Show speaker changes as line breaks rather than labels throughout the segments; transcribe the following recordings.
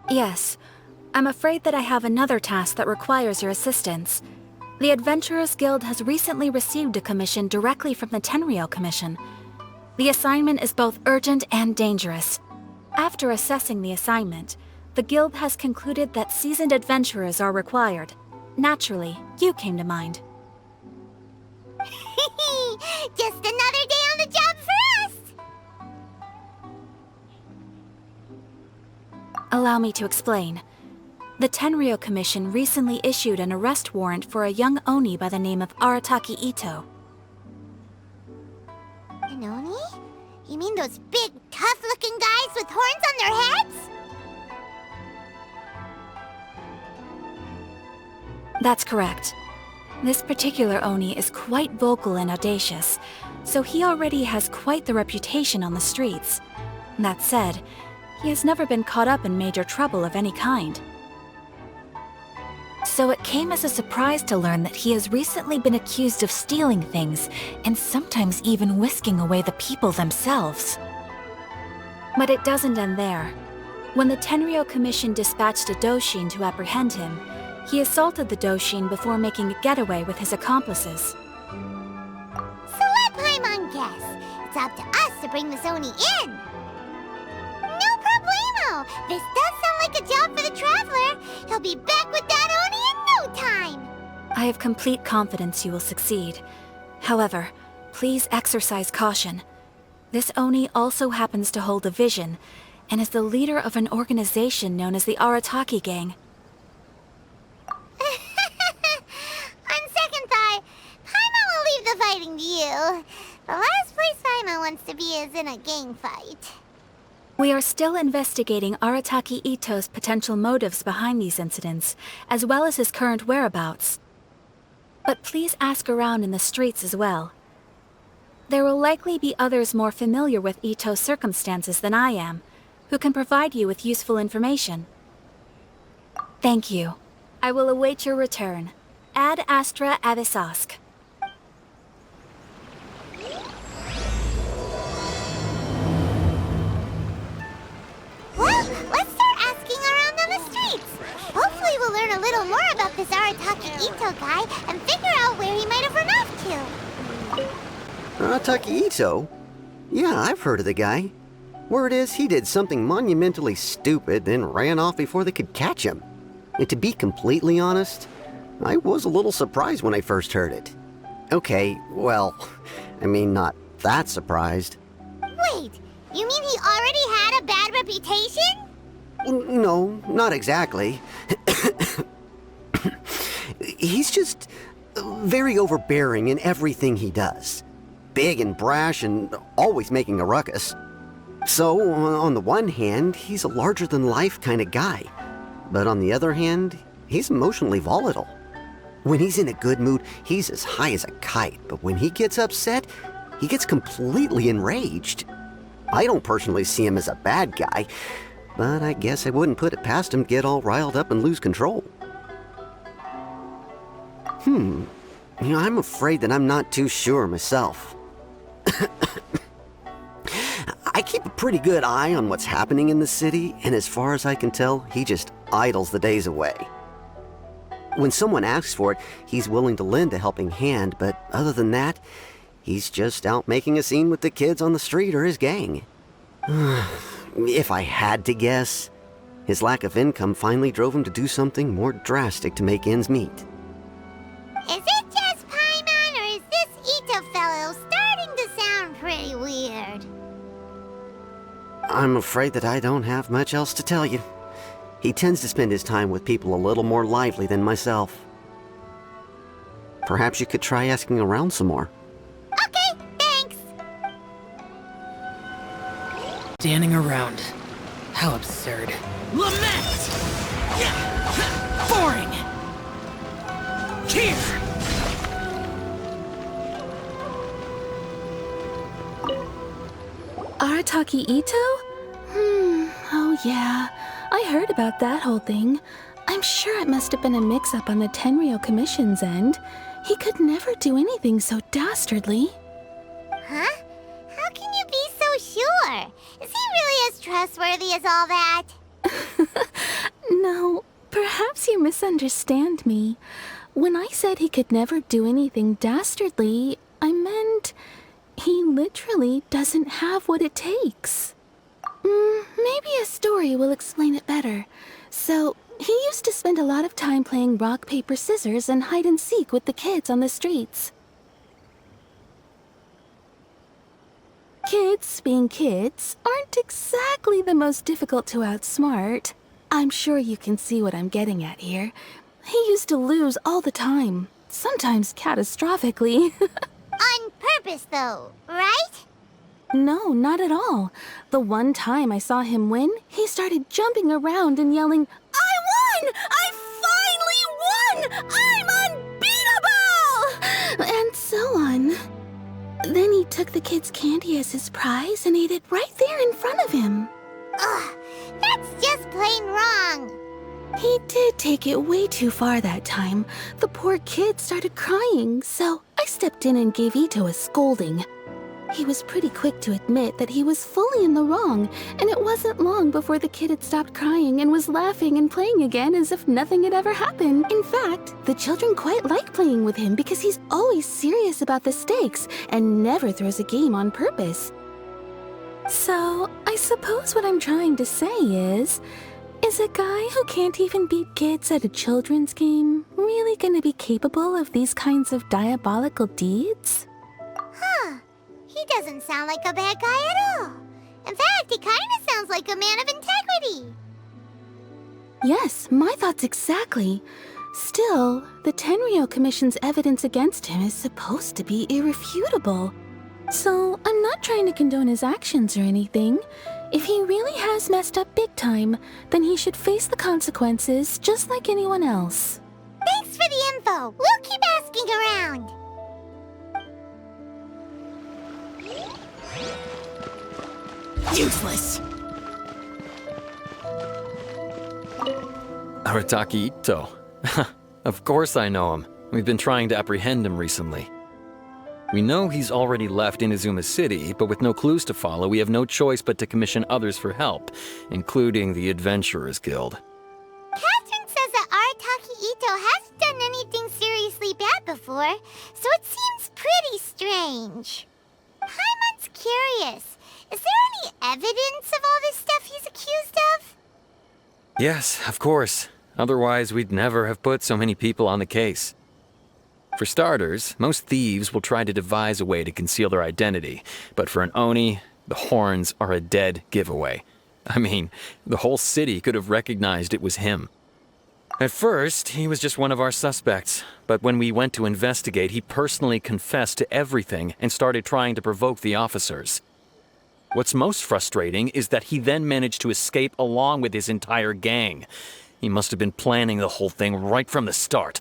Yes. I'm afraid that I have another task that requires your assistance. The Adventurers Guild has recently received a commission directly from the Tenryou Commission. The assignment is both urgent and dangerous. After assessing the assignment, the Guild has concluded that seasoned adventurers are required. Naturally, you came to mind.
Just another day on the job for us!
Allow me to explain. The Tenryou Commission recently issued an arrest warrant for a young Oni by the name of Arataki Itto.
An Oni? You mean those big, tough-looking guys with horns on their heads?
That's correct. This particular Oni is quite vocal and audacious, so he already has quite the reputation on the streets. That said, he has never been caught up in major trouble of any kind. So it came as a surprise to learn that he has recently been accused of stealing things, and sometimes even whisking away the people themselves. But it doesn't end there. When the Tenryou Commission dispatched a Doshin to apprehend him, he assaulted the Doshin before making a getaway with his accomplices.
So let Paimon guess. It's up to us to bring this Oni in. No problemo! This does sound like a job for the Traveler. He'll be back with that Oni in no time.
I have complete confidence you will succeed. However, please exercise caution. This Oni also happens to hold a vision, and is the leader of an organization known as the Arataki Gang.
On second thought, Paimon will leave the fighting to you. The last place Paimon wants to be is in a gang fight.
We are still investigating Arataki Itto's potential motives behind these incidents, as well as his current whereabouts. But please ask around in the streets as well. There will likely be others more familiar with Itto's circumstances than I am, who can provide you with useful information. Thank you. I will await your return. Ad Astra Avisask.
Well, let's start asking around on the streets. Hopefully we'll learn a little more about this Arataki Itto guy and figure out where he might have run off to.
Arataki Itto? Yeah, I've heard of the guy. Word is he did something monumentally stupid, then ran off before they could catch him. And to be completely honest, I was a little surprised when I first heard it. Okay, well, I mean, not that surprised.
Wait, you mean he already had a bad reputation?
No, not exactly. He's just very overbearing in everything he does. Big and brash and always making a ruckus. So, on the one hand, he's a larger-than-life kind of guy. But on the other hand, he's emotionally volatile. When he's in a good mood, he's as high as a kite, but when he gets upset, he gets completely enraged. I don't personally see him as a bad guy, but I guess I wouldn't put it past him to get all riled up and lose control. I'm afraid that I'm not too sure myself. I keep a pretty good eye on what's happening in the city, and as far as I can tell, he just idles the days away. When someone asks for it, he's willing to lend a helping hand, but other than that, he's just out making a scene with the kids on the street or his gang. If I had to guess, his lack of income finally drove him to do something more drastic to make ends meet.
Is it just Paimon, or is this Itto fellow starting to sound pretty weird?
I'm afraid that I don't have much else to tell you. He tends to spend his time with people a little more lively than myself. Perhaps you could try asking around some more.
Okay, thanks.
Standing around. How absurd. Lament! Boring! Here!
Arataki Itto? Oh yeah. I heard about that whole thing. I'm sure it must have been a mix-up on the Tenryou Commission's end. He could never do anything so dastardly.
Huh? How can you be so sure? Is he really as trustworthy as all that?
No, perhaps you misunderstand me. When I said he could never do anything dastardly, I meant he literally doesn't have what it takes. Maybe a story will explain it better. So, he used to spend a lot of time playing rock, paper, scissors and hide and seek with the kids on the streets. Kids, being kids, aren't exactly the most difficult to outsmart. I'm sure you can see what I'm getting at here. He used to lose all the time, sometimes catastrophically.
On purpose, though, right?
No, not at all. The one time I saw him win, he started jumping around and yelling, "I won! I finally won! I'm unbeatable!" And so on. Then he took the kid's candy as his prize and ate it right there in front of him.
Ugh, that's just plain wrong.
He did take it way too far that time. The poor kid started crying, so I stepped in and gave Itto a scolding. He was pretty quick to admit that he was fully in the wrong, and it wasn't long before the kid had stopped crying and was laughing and playing again as if nothing had ever happened. In fact, the children quite like playing with him because he's always serious about the stakes and never throws a game on purpose. So, I suppose what I'm trying to say is a guy who can't even beat kids at a children's game really gonna be capable of these kinds of diabolical deeds?
Huh. He doesn't sound like a bad guy at all. In fact, he kind of sounds like a man of integrity.
Yes, my thoughts exactly. Still, the Tenryou Commission's evidence against him is supposed to be irrefutable. So, I'm not trying to condone his actions or anything. If he really has messed up big time, then he should face the consequences just like anyone else.
Thanks for the info. We'll keep asking around.
Useless!
Arataki Itto. Of course I know him. We've been trying to apprehend him recently. We know he's already left Inazuma City, but with no clues to follow, we have no choice but to commission others for help, including the Adventurers Guild.
Catherine says that Arataki Itto hasn't done anything seriously bad before, so it seems pretty strange. Paimon's curious. Is there any evidence of all this stuff he's accused of?
Yes, of course. Otherwise, we'd never have put so many people on the case. For starters, most thieves will try to devise a way to conceal their identity, but for an Oni, the horns are a dead giveaway. I mean, the whole city could have recognized it was him. At first, he was just one of our suspects, but when we went to investigate, he personally confessed to everything and started trying to provoke the officers. What's most frustrating is that he then managed to escape along with his entire gang. He must have been planning the whole thing right from the start.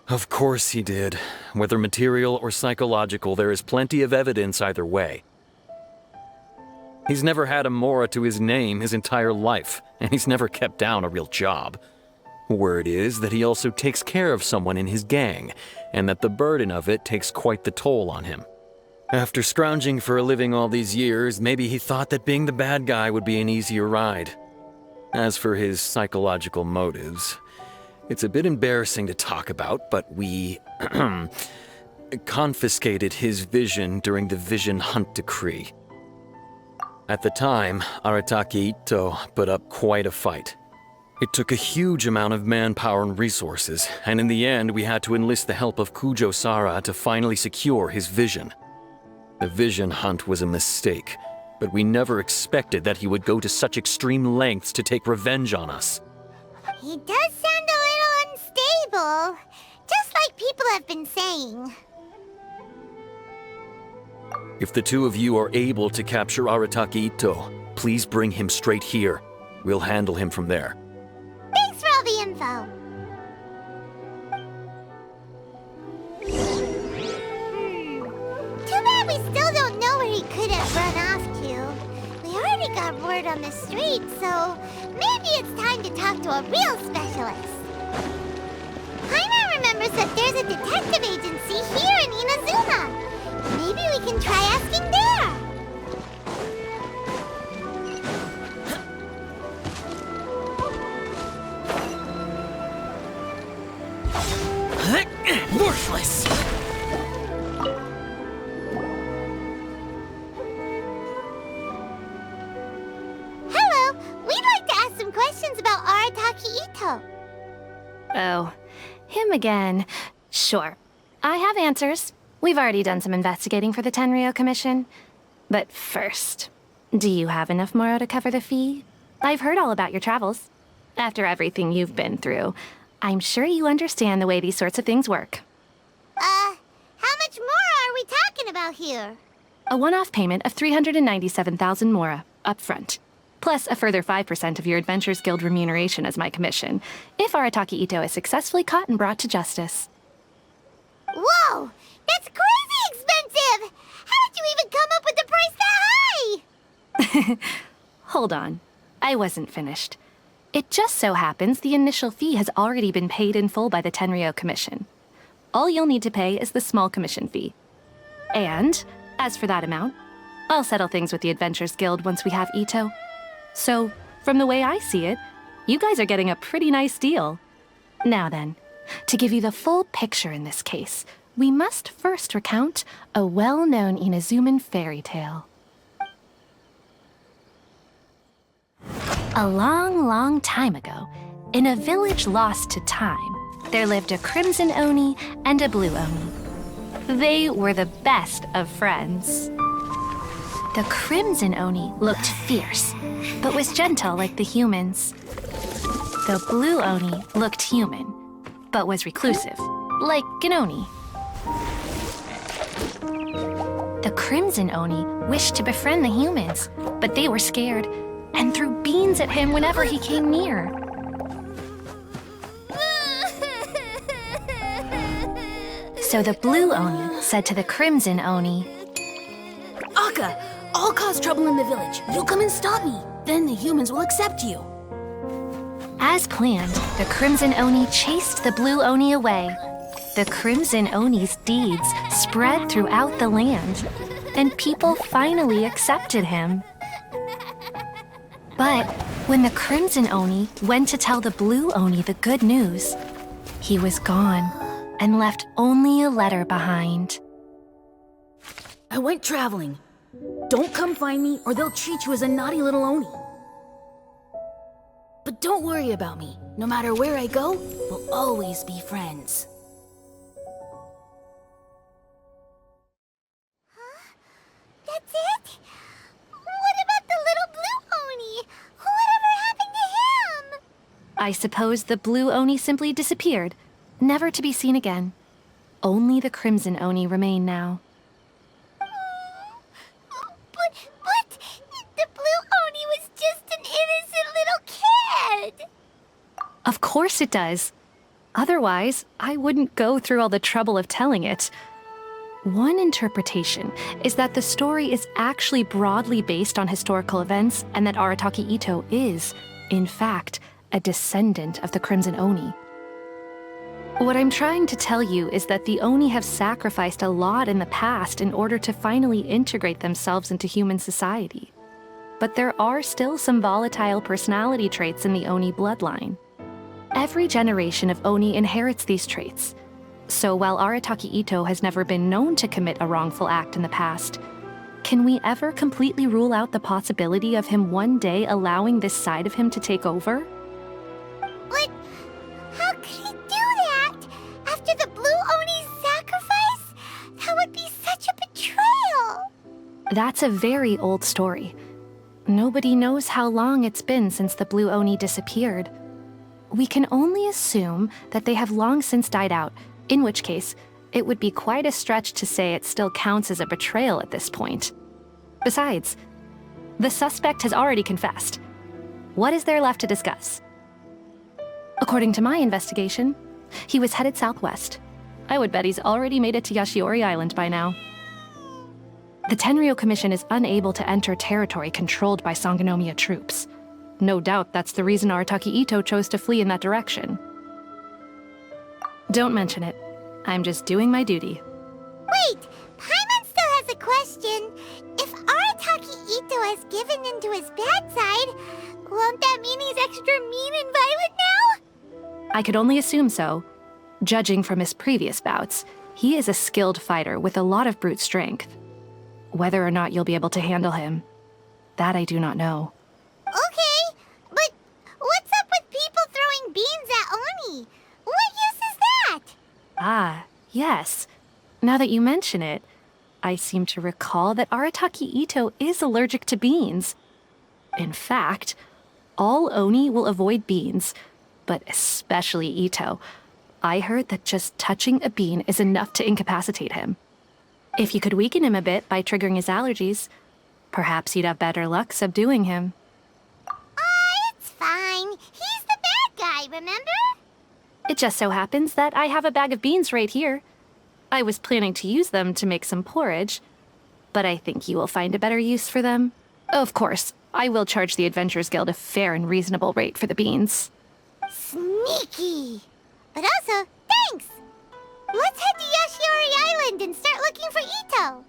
Of course he did. Whether material or psychological, there is plenty of evidence either way. He's never had a Mora to his name his entire life, and he's never kept down a real job. Word is that he also takes care of someone in his gang, and that the burden of it takes quite the toll on him. After scrounging for a living all these years, maybe he thought that being the bad guy would be an easier ride. As for his psychological motives, it's a bit embarrassing to talk about, but we confiscated his vision during the Vision Hunt Decree. At the time, Arataki Itto put up quite a fight. It took a huge amount of manpower and resources, and in the end we had to enlist the help of Kujo Sara to finally secure his vision. The Vision Hunt was a mistake, but we never expected that he would go to such extreme lengths to take revenge on us.
He does sound a little unstable, just like people have been saying.
If the two of you are able to capture Arataki Itto, please bring him straight here. We'll handle him from there.
Thanks for all the info. Too bad we still don't know where he could have run off to. We already got word on the street, so maybe it's time to talk to a real specialist. Paimon remembers that there's a detective agency here in Inazuma. Maybe we can try asking there.
Worthless!
Hello, we'd like to ask some questions about Arataki Itto.
Oh, him again. Sure. I have answers. We've already done some investigating for the Tenryou Commission. But first, do you have enough Moro to cover the fee? I've heard all about your travels. After everything you've been through, I'm sure you understand the way these sorts of things work.
How much more are we talking about here?
A one-off payment of 397,000 Mora, up front. Plus a further 5% of your Adventures Guild remuneration as my commission, if Arataki Itto is successfully caught and brought to justice.
Whoa! That's crazy expensive! How did you even come up with the price that high?
Hold on. I wasn't finished. It just so happens the initial fee has already been paid in full by the Tenryou Commission. All you'll need to pay is the small commission fee. And, as for that amount, I'll settle things with the Adventures Guild once we have Itto. So, from the way I see it, you guys are getting a pretty nice deal. Now then, to give you the full picture in this case, we must first recount a well-known Inazuman fairy tale. A long, long time ago, in a village lost to time, there lived a Crimson Oni and a Blue Oni. They were the best of friends. The Crimson Oni looked fierce, but was gentle like the humans. The Blue Oni looked human, but was reclusive, like an Oni. The Crimson Oni wished to befriend the humans, but they were scared and threw beans at him whenever he came near. So the Blue Oni said to the Crimson Oni,
Akka, I'll cause trouble in the village. You come and stop me. Then the humans will accept you.
As planned, the Crimson Oni chased the Blue Oni away. The Crimson Oni's deeds spread throughout the land, and people finally accepted him. But when the Crimson Oni went to tell the Blue Oni the good news, he was gone and left only a letter behind.
I went traveling. Don't come find me or they'll treat you as a naughty little Oni. But don't worry about me. No matter where I go, we'll always be friends.
That's it? What about the little Blue Oni? Whatever happened to him?
I suppose the Blue Oni simply disappeared, never to be seen again. Only the Crimson Oni remain now.
But the Blue Oni was just an innocent little kid.
Of course it does. Otherwise, I wouldn't go through all the trouble of telling it. One interpretation is that the story is actually broadly based on historical events and that Arataki Itto is, in fact, a descendant of the Crimson Oni. What I'm trying to tell you is that the Oni have sacrificed a lot in the past in order to finally integrate themselves into human society. But there are still some volatile personality traits in the Oni bloodline. Every generation of Oni inherits these traits. So while Arataki Itto has never been known to commit a wrongful act in the past, can we ever completely rule out the possibility of him one day allowing this side of him to take over?
But how could he do that? After the Blue Oni's sacrifice? That would be such a betrayal.
That's a very old story. Nobody knows how long it's been since the Blue Oni disappeared. We can only assume that they have long since died out, in which case, it would be quite a stretch to say it still counts as a betrayal at this point. Besides, the suspect has already confessed. What is there left to discuss? According to my investigation, he was headed southwest. I would bet he's already made it to Yashiori Island by now. The Tenryou Commission is unable to enter territory controlled by Sangonomiya troops. No doubt that's the reason Arataki Itto chose to flee in that direction. Don't mention it. I'm just doing my duty.
Wait, Paimon still has a question. If Arataki Itto has given in to his bad side, won't that mean he's extra mean and violent now?
I could only assume so. Judging from his previous bouts, he is a skilled fighter with a lot of brute strength. Whether or not you'll be able to handle him, that I do not know.
Okay, but what's up with people throwing beans at Oni? What use is that?
Ah, yes. Now that you mention it, I seem to recall that Arataki Itto is allergic to beans. In fact, all Oni will avoid beans, but especially Itto. I heard that just touching a bean is enough to incapacitate him. If you could weaken him a bit by triggering his allergies, perhaps you'd have better luck subduing him.
It's fine. He's the bad guy, remember?
It just so happens that I have a bag of beans right here. I was planning to use them to make some porridge, but I think you will find a better use for them. Of course, I will charge the Adventurers Guild a fair and reasonable rate for the beans.
Sneaky. But also, thanks! Let's head to Yashiori Island and start looking for Itto.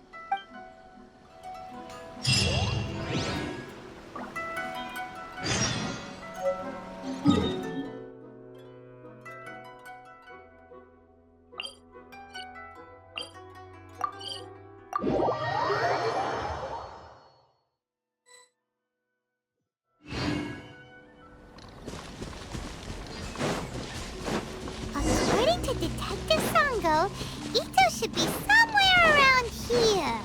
According to Detective Sango, Itto should be somewhere around here.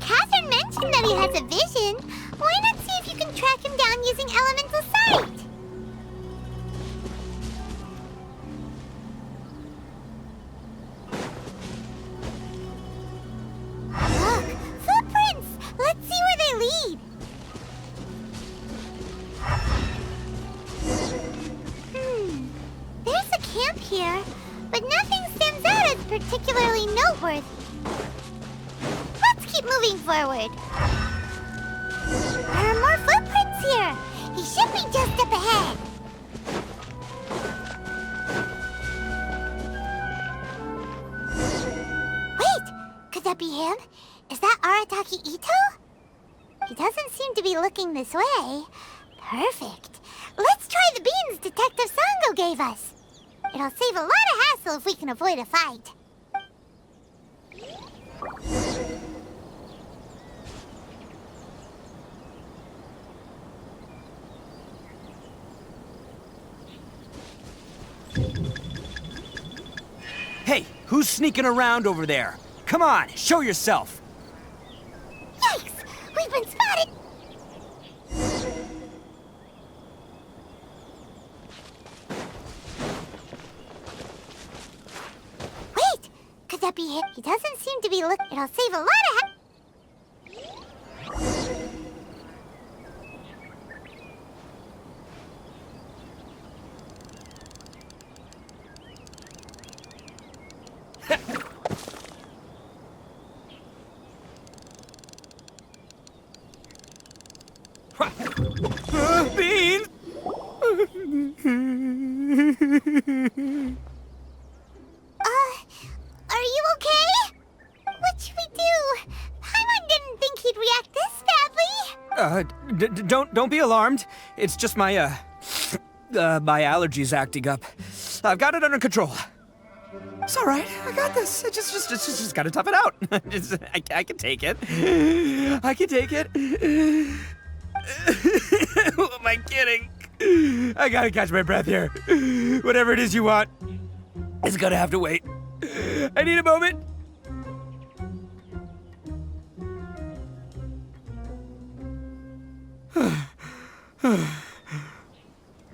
Catherine mentioned that he has a vision. Why not see if you can track him down using elemental sight? Look, footprints! Let's see where they lead. There's a camp here, but nothing stands out as particularly noteworthy. Let's keep moving forward. There are more footprints here. He should be just up ahead. Wait, could that be him? Is that Arataki Itto? He doesn't seem to be looking this way. Perfect. Let's try the beans Detective Sango gave us. It'll save a lot of hassle if we can avoid a fight.
Hey, who's sneaking around over there? Come on, show yourself.
Yikes! We've been spotted! Wait! Could that be him? He doesn't seem to be It'll save a lot of
Beans!
Are you okay? What should we do? Paimon didn't think he'd react this badly.
Don't be alarmed. It's just my my allergies acting up. I've got it under control. It's all right. I got this. I just gotta tough it out. I can take it. I can take it. Who am I kidding? I gotta catch my breath here. Whatever it is you want, it's gonna have to wait. I need a moment.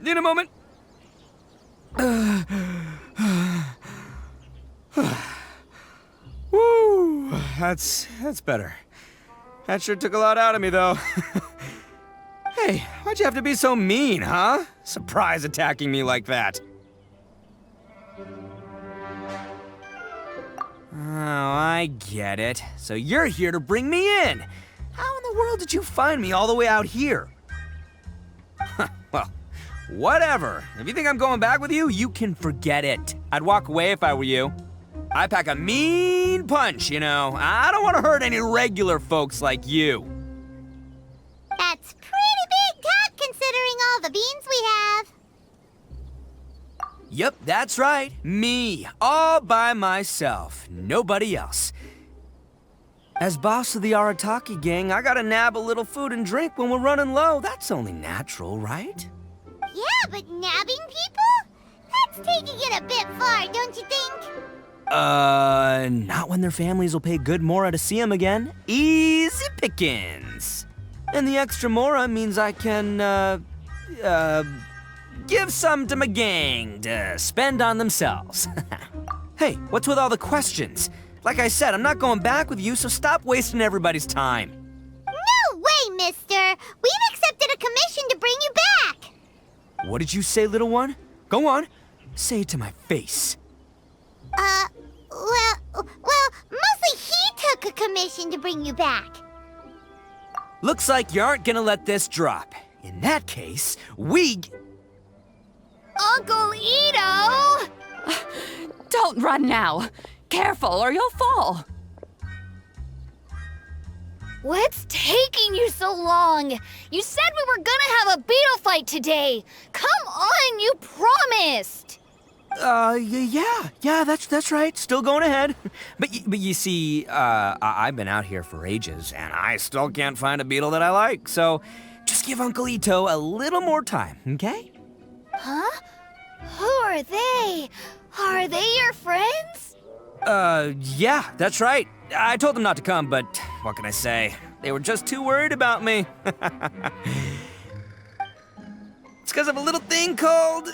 Need a moment. Woo, that's better. That sure took a lot out of me, though. Hey, why'd you have to be so mean, huh? Surprise attacking me like that. Oh, I get it. So you're here to bring me in. How in the world did you find me all the way out here? Well, whatever. If you think I'm going back with you, you can forget it. I'd walk away if I were you. I pack a mean punch, you know. I don't want to hurt any regular folks like you.
That's pretty big talk considering all the beans we have.
Yep, that's right. Me. All by myself. Nobody else. As boss of the Arataki gang, I gotta nab a little food and drink when we're running low. That's only natural, right?
Yeah, but nabbing people? That's taking it a bit far, don't you think?
Not when their families will pay good mora to see them again. Easy pickings. And the extra mora means I can, give some to my gang to spend on themselves. Hey, what's with all the questions? Like I said, I'm not going back with you, so stop wasting everybody's time.
No way, mister! We've accepted a commission to bring you back!
What did you say, little one? Go on. Say it to my face.
Well, mostly he took a commission to bring you back.
Looks like you aren't gonna let this drop. In that case,
Uncle Itto!
Don't run now. Careful or you'll fall.
What's taking you so long? You said we were gonna have a beetle fight today. Come on, you promised.
Yeah, that's right. Still going ahead. But you see, I've been out here for ages, and I still can't find a beetle that I like. So, just give Uncle Itto a little more time, okay?
Huh? Who are they? Are they your friends?
Yeah, that's right. I told them not to come, but what can I say? They were just too worried about me. It's because of a little thing called,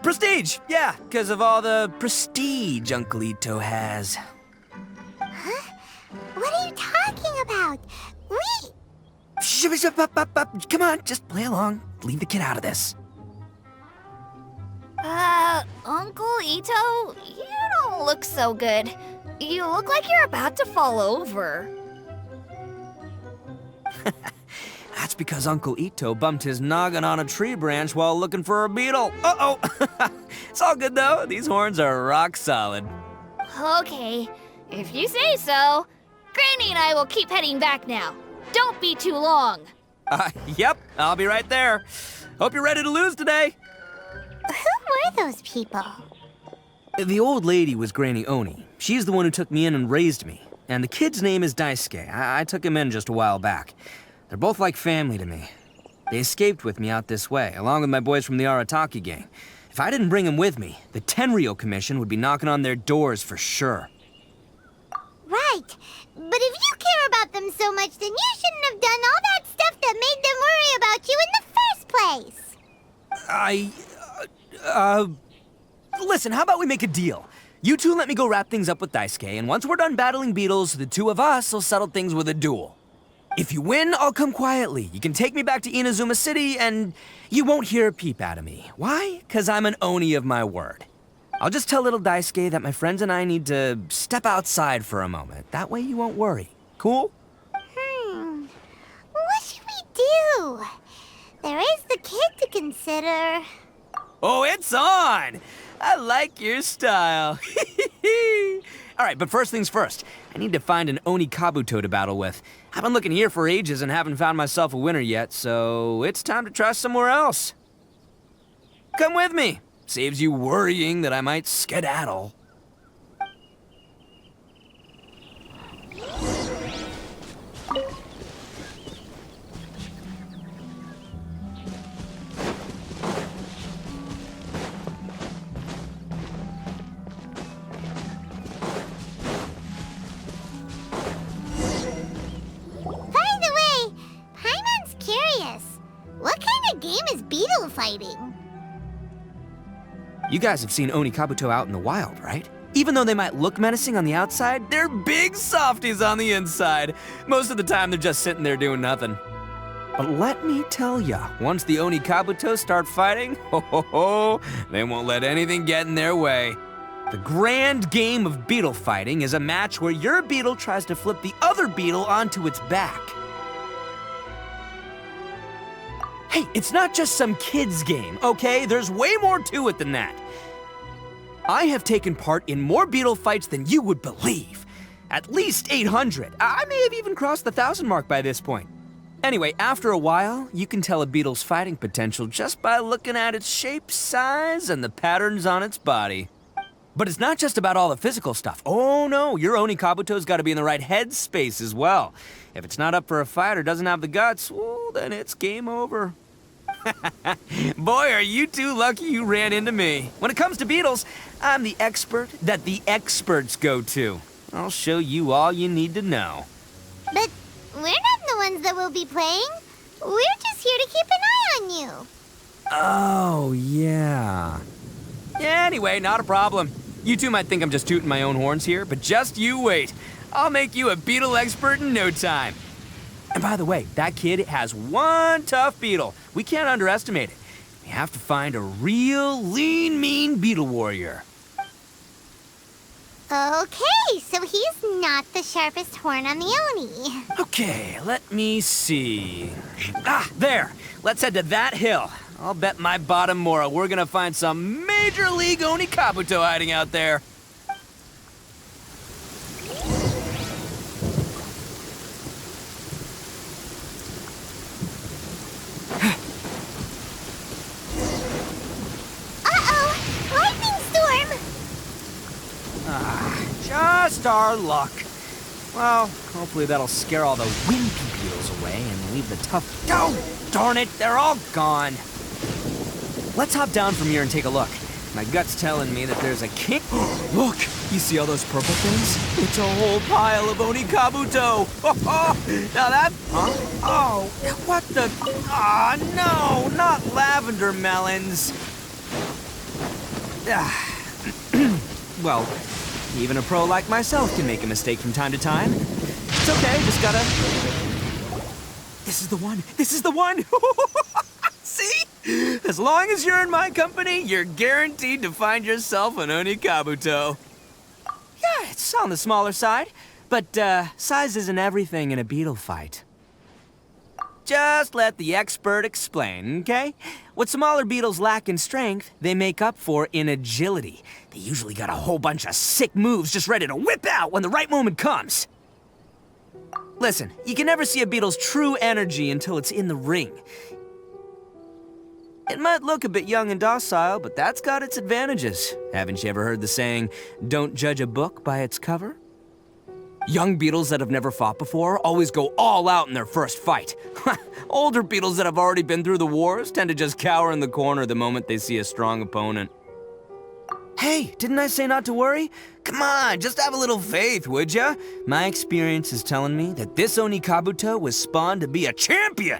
prestige. Yeah, because of all the prestige Uncle Itto has.
Huh? What are you talking about?
Come on, just play along. Leave the kid out of this.
Uncle Itto, you don't look so good. You look like you're about to fall over.
That's because Uncle Itto bumped his noggin on a tree branch while looking for a beetle. Uh-oh! It's all good, though. These horns are rock solid.
Okay, if you say so. Granny and I will keep heading back now. Don't be too long.
Yep, I'll be right there. Hope you're ready to lose today.
Who were those people?
The old lady was Granny Oni. She's the one who took me in and raised me. And the kid's name is Daisuke. I took him in just a while back. They're both like family to me. They escaped with me out this way, along with my boys from the Arataki gang. If I didn't bring them with me, the Tenryou Commission would be knocking on their doors for sure.
Right. But if you care about them so much, then you shouldn't have done all that stuff that made them worry about you in the first place.
Listen, how about we make a deal? You two let me go wrap things up with Daisuke, and once we're done battling beetles, the two of us will settle things with a duel. If you win, I'll come quietly. You can take me back to Inazuma City, and you won't hear a peep out of me. Why? 'Cause I'm an Oni of my word. I'll just tell little Daisuke that my friends and I need to step outside for a moment. That way you won't worry. Cool?
What should we do? There is the kid to consider.
Oh, it's on! I like your style. All right, but first things first. I need to find an Oni Kabuto to battle with. I've been looking here for ages and haven't found myself a winner yet, so it's time to try somewhere else. Come with me. Saves you worrying that I might skedaddle.
beetle fighting.
You guys have seen Oni Kabuto out in the wild, right? Even though they might look menacing on the outside, they're big softies on the inside. Most of the time, they're just sitting there doing nothing. But let me tell ya, once the Oni Kabuto start fighting, they won't let anything get in their way. The grand game of beetle fighting is a match where your beetle tries to flip the other beetle onto its back. Hey, it's not just some kid's game, okay? There's way more to it than that. I have taken part in more beetle fights than you would believe. At least 800. I may have even crossed the 1,000 mark by this point. Anyway, after a while, you can tell a beetle's fighting potential just by looking at its shape, size, and the patterns on its body. But it's not just about all the physical stuff. Oh no, your Oni Kabuto's gotta be in the right headspace as well. If it's not up for a fight or doesn't have the guts, well, then it's game over. Boy, are you two lucky you ran into me. When it comes to beetles, I'm the expert that the experts go to. I'll show you all you need to know.
But we're not the ones that will be playing. We're just here to keep an eye on you.
Oh, yeah. Yeah, anyway, not a problem. You two might think I'm just tooting my own horns here, but just you wait. I'll make you a beetle expert in no time. And by the way, that kid has one tough beetle. We can't underestimate it. We have to find a real lean, mean beetle warrior.
Okay, so he's not the sharpest horn on the Oni.
Okay, let me see. Ah, there. Let's head to that hill. I'll bet my bottom Mora we're gonna find some major league Oni Kabuto hiding out there.
Uh-oh! Lightning storm!
Just our luck. Well, hopefully that'll scare all the wimpy beetles away and leave the tough... Oh, darn it, they're all gone. Let's hop down from here and take a look. My gut's telling me that there's a king... Look, you see all those purple things? It's a whole pile of Oni Kabuto. Now that... Huh? Oh, what the... Ah, no, not lavender melons. Well, even a pro like myself can make a mistake from time to time. It's okay, just gotta... This is the one! This is the one! See? As long as you're in my company, you're guaranteed to find yourself an Oni Kabuto. Yeah, it's on the smaller side, but size isn't everything in a beetle fight. Just let the expert explain, okay? What smaller beetles lack in strength, they make up for in agility. They usually got a whole bunch of sick moves just ready to whip out when the right moment comes. Listen, you can never see a beetle's true energy until it's in the ring. It might look a bit young and docile, but that's got its advantages. Haven't you ever heard the saying, don't judge a book by its cover? Young beetles that have never fought before always go all out in their first fight. Older beetles that have already been through the wars tend to just cower in the corner the moment they see a strong opponent. Hey, didn't I say not to worry? Come on, just have a little faith, would ya? My experience is telling me that this Oni Kabuto was spawned to be a champion.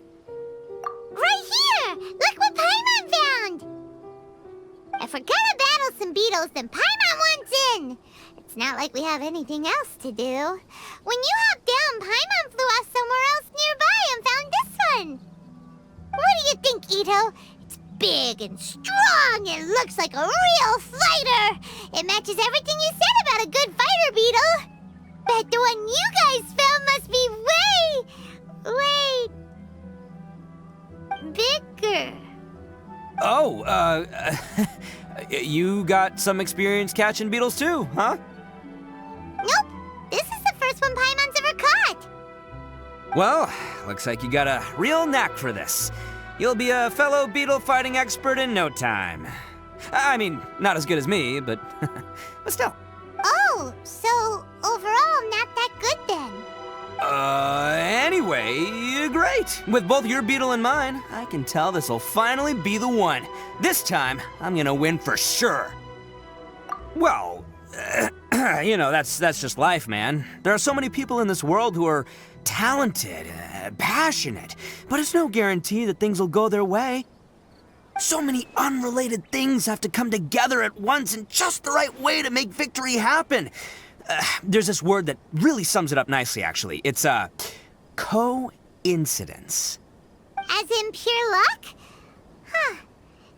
Right here! Look what Paimon found! If we're gonna battle some beetles, then Paimon wants in! It's not like we have anything else to do. When you hopped down, Paimon flew off somewhere else nearby and found this one. What do you think, Itto? It's big and strong and looks like a real fighter. It matches everything you said about a good fighter beetle. Bet the one you guys found must be way bigger.
Oh, you got some experience catching beetles too, huh?
Nope. This is the first one Paimon's ever caught.
Well, looks like you got a real knack for this. You'll be a fellow beetle fighting expert in no time. I mean, not as good as me, but still.
Oh, so overall not that good then.
Anyway, great. With both your beetle and mine, I can tell this'll finally be the one. This time, I'm gonna win for sure. Well, you know, that's just life, man. There are so many people in this world who are talented, passionate, but it's no guarantee that things will go their way. So many unrelated things have to come together at once in just the right way to make victory happen. There's this word that really sums it up nicely, actually. It's, coincidence.
As in pure luck? Huh.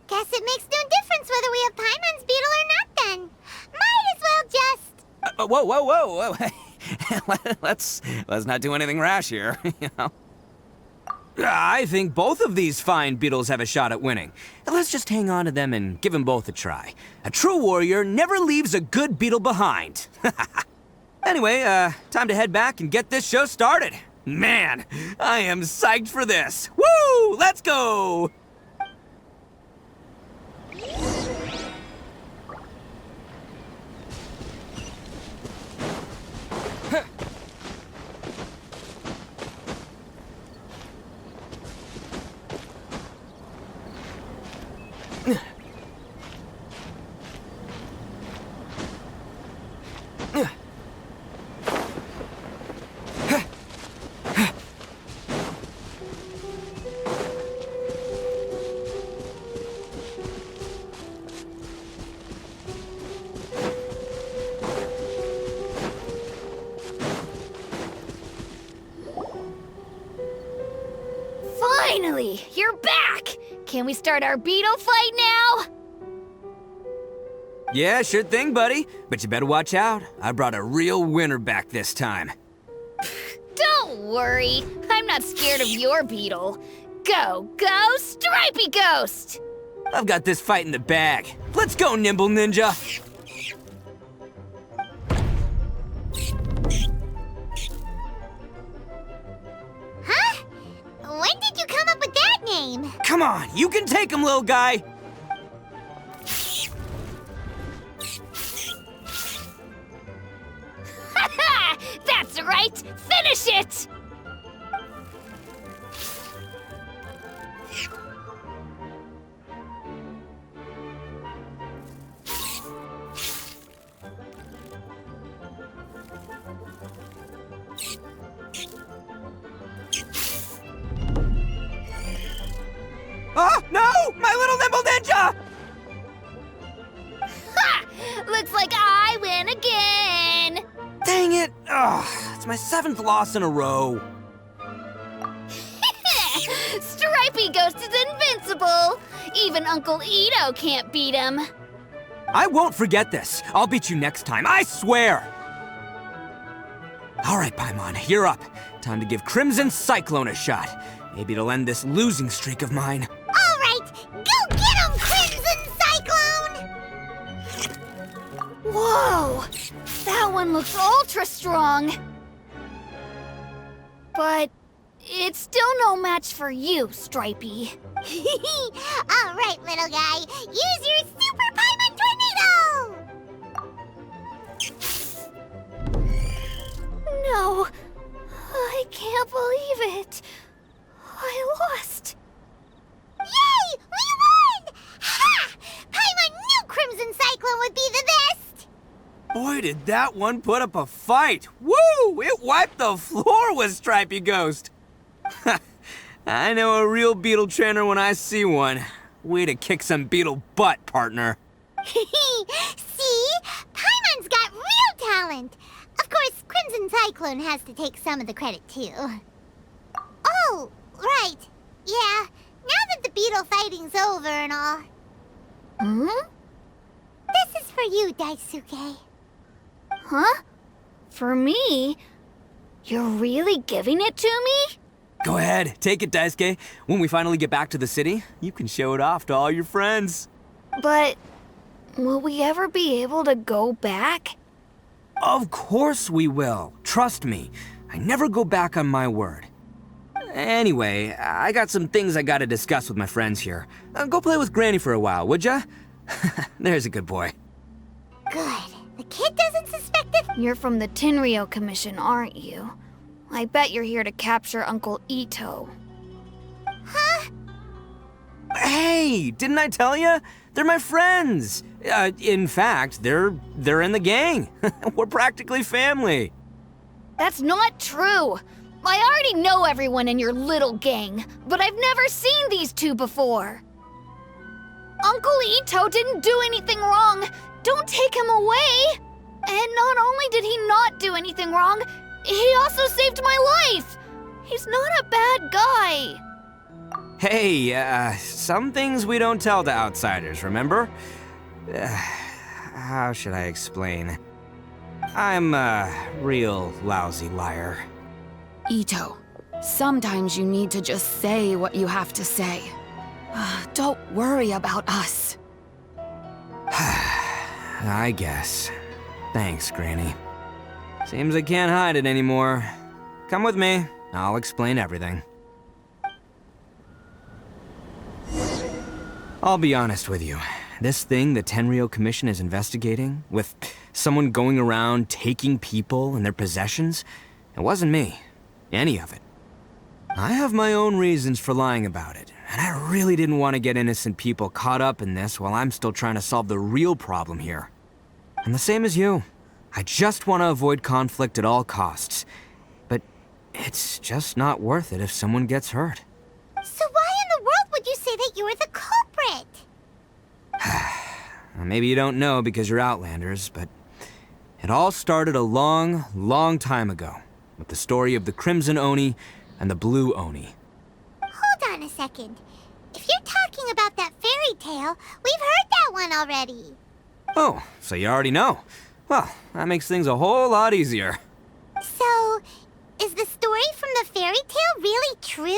Guess it makes no difference whether we have Paimon's beetle or not then. Might as well just...
Whoa. Let's not do anything rash here, you know? I think both of these fine beetles have a shot at winning. Let's just hang on to them and give them both a try. A true warrior never leaves a good beetle behind. Anyway, time to head back and get this show started. Man, I am psyched for this. Woo! Let's go!
Finally, you're back! Can we start our beetle fight now?
Yeah, sure thing, buddy. But you better watch out. I brought a real winner back this time.
Don't worry, I'm not scared of your beetle. Go, go, Stripey Ghost!
I've got this fight in the bag. Let's go, Nimble Ninja!
Huh? When did you come up with that name?
Come on, you can take him, little guy!
Ha! That's right! Finish it!
Oh, no! My little Nimble Ninja!
Ha! Looks like I win again!
Dang it! Ugh, it's my 7th loss in a row.
Stripey Ghost is invincible! Even Uncle Itto can't beat him.
I won't forget this. I'll beat you next time, I swear! All right, Paimon, you're up. Time to give Crimson Cyclone a shot. Maybe it'll end this losing streak of mine.
All right, go get him, Crimson Cyclone!
Whoa! That one looks ultra strong. But it's still no match for you, Stripey.
All right, little guy, use your Super Paimon Tornado!
No, I can't believe it. I lost.
Yay! We won! Ha! Paimon knew Crimson Cyclone would be the best!
Boy, did that one put up a fight. Woo! It wiped the floor with Stripey Ghost. I know a real beetle trainer when I see one. Way to kick some beetle butt, partner.
See? Paimon's got real talent. Of course, Crimson Cyclone has to take some of the credit, too. Oh, right. Yeah, now that the beetle fighting's over and all.
Hmm?
This is for you, Daisuke.
Huh? For me? You're really giving it to me?
Go ahead, take it, Daisuke. When we finally get back to the city, you can show it off to all your friends.
But will we ever be able to go back?
Of course we will. Trust me. I never go back on my word. Anyway, I got some things I gotta discuss with my friends here. Go play with Granny for a while, would ya? There's a good boy.
Good. The kid doesn't suspect it.
You're from the Tenryo Commission, aren't you? I bet you're here to capture Uncle Itto.
Huh?
Hey, didn't I tell ya? They're my friends. In fact, they're in the gang. We're practically family.
That's not true. I already know everyone in your little gang, but I've never seen these two before. Uncle Itto didn't do anything wrong. Don't take him away. And not only did he not do anything wrong, he also saved my life. He's not a bad guy.
Hey, some things we don't tell to outsiders, remember? How should I explain? I'm a real lousy liar.
Itto, sometimes you need to just say what you have to say. Don't worry about us.
I guess. Thanks, Granny. Seems I can't hide it anymore. Come with me. I'll explain everything. I'll be honest with you. This thing the Tenryou Commission is investigating, with someone going around taking people and their possessions, it wasn't me. Any of it. I have my own reasons for lying about it, and I really didn't want to get innocent people caught up in this while I'm still trying to solve the real problem here. And the same as you. I just want to avoid conflict at all costs. But it's just not worth it if someone gets hurt.
So why in the world would you say that you were the culprit?
Maybe you don't know because you're Outlanders, but it all started a long, long time ago with the story of the Crimson Oni and the Blue Oni.
Hold on a second. If you're talking about that fairy tale, we've heard that one already.
Oh, so you already know. Well, that makes things a whole lot easier.
So, is the story from the fairy tale really true?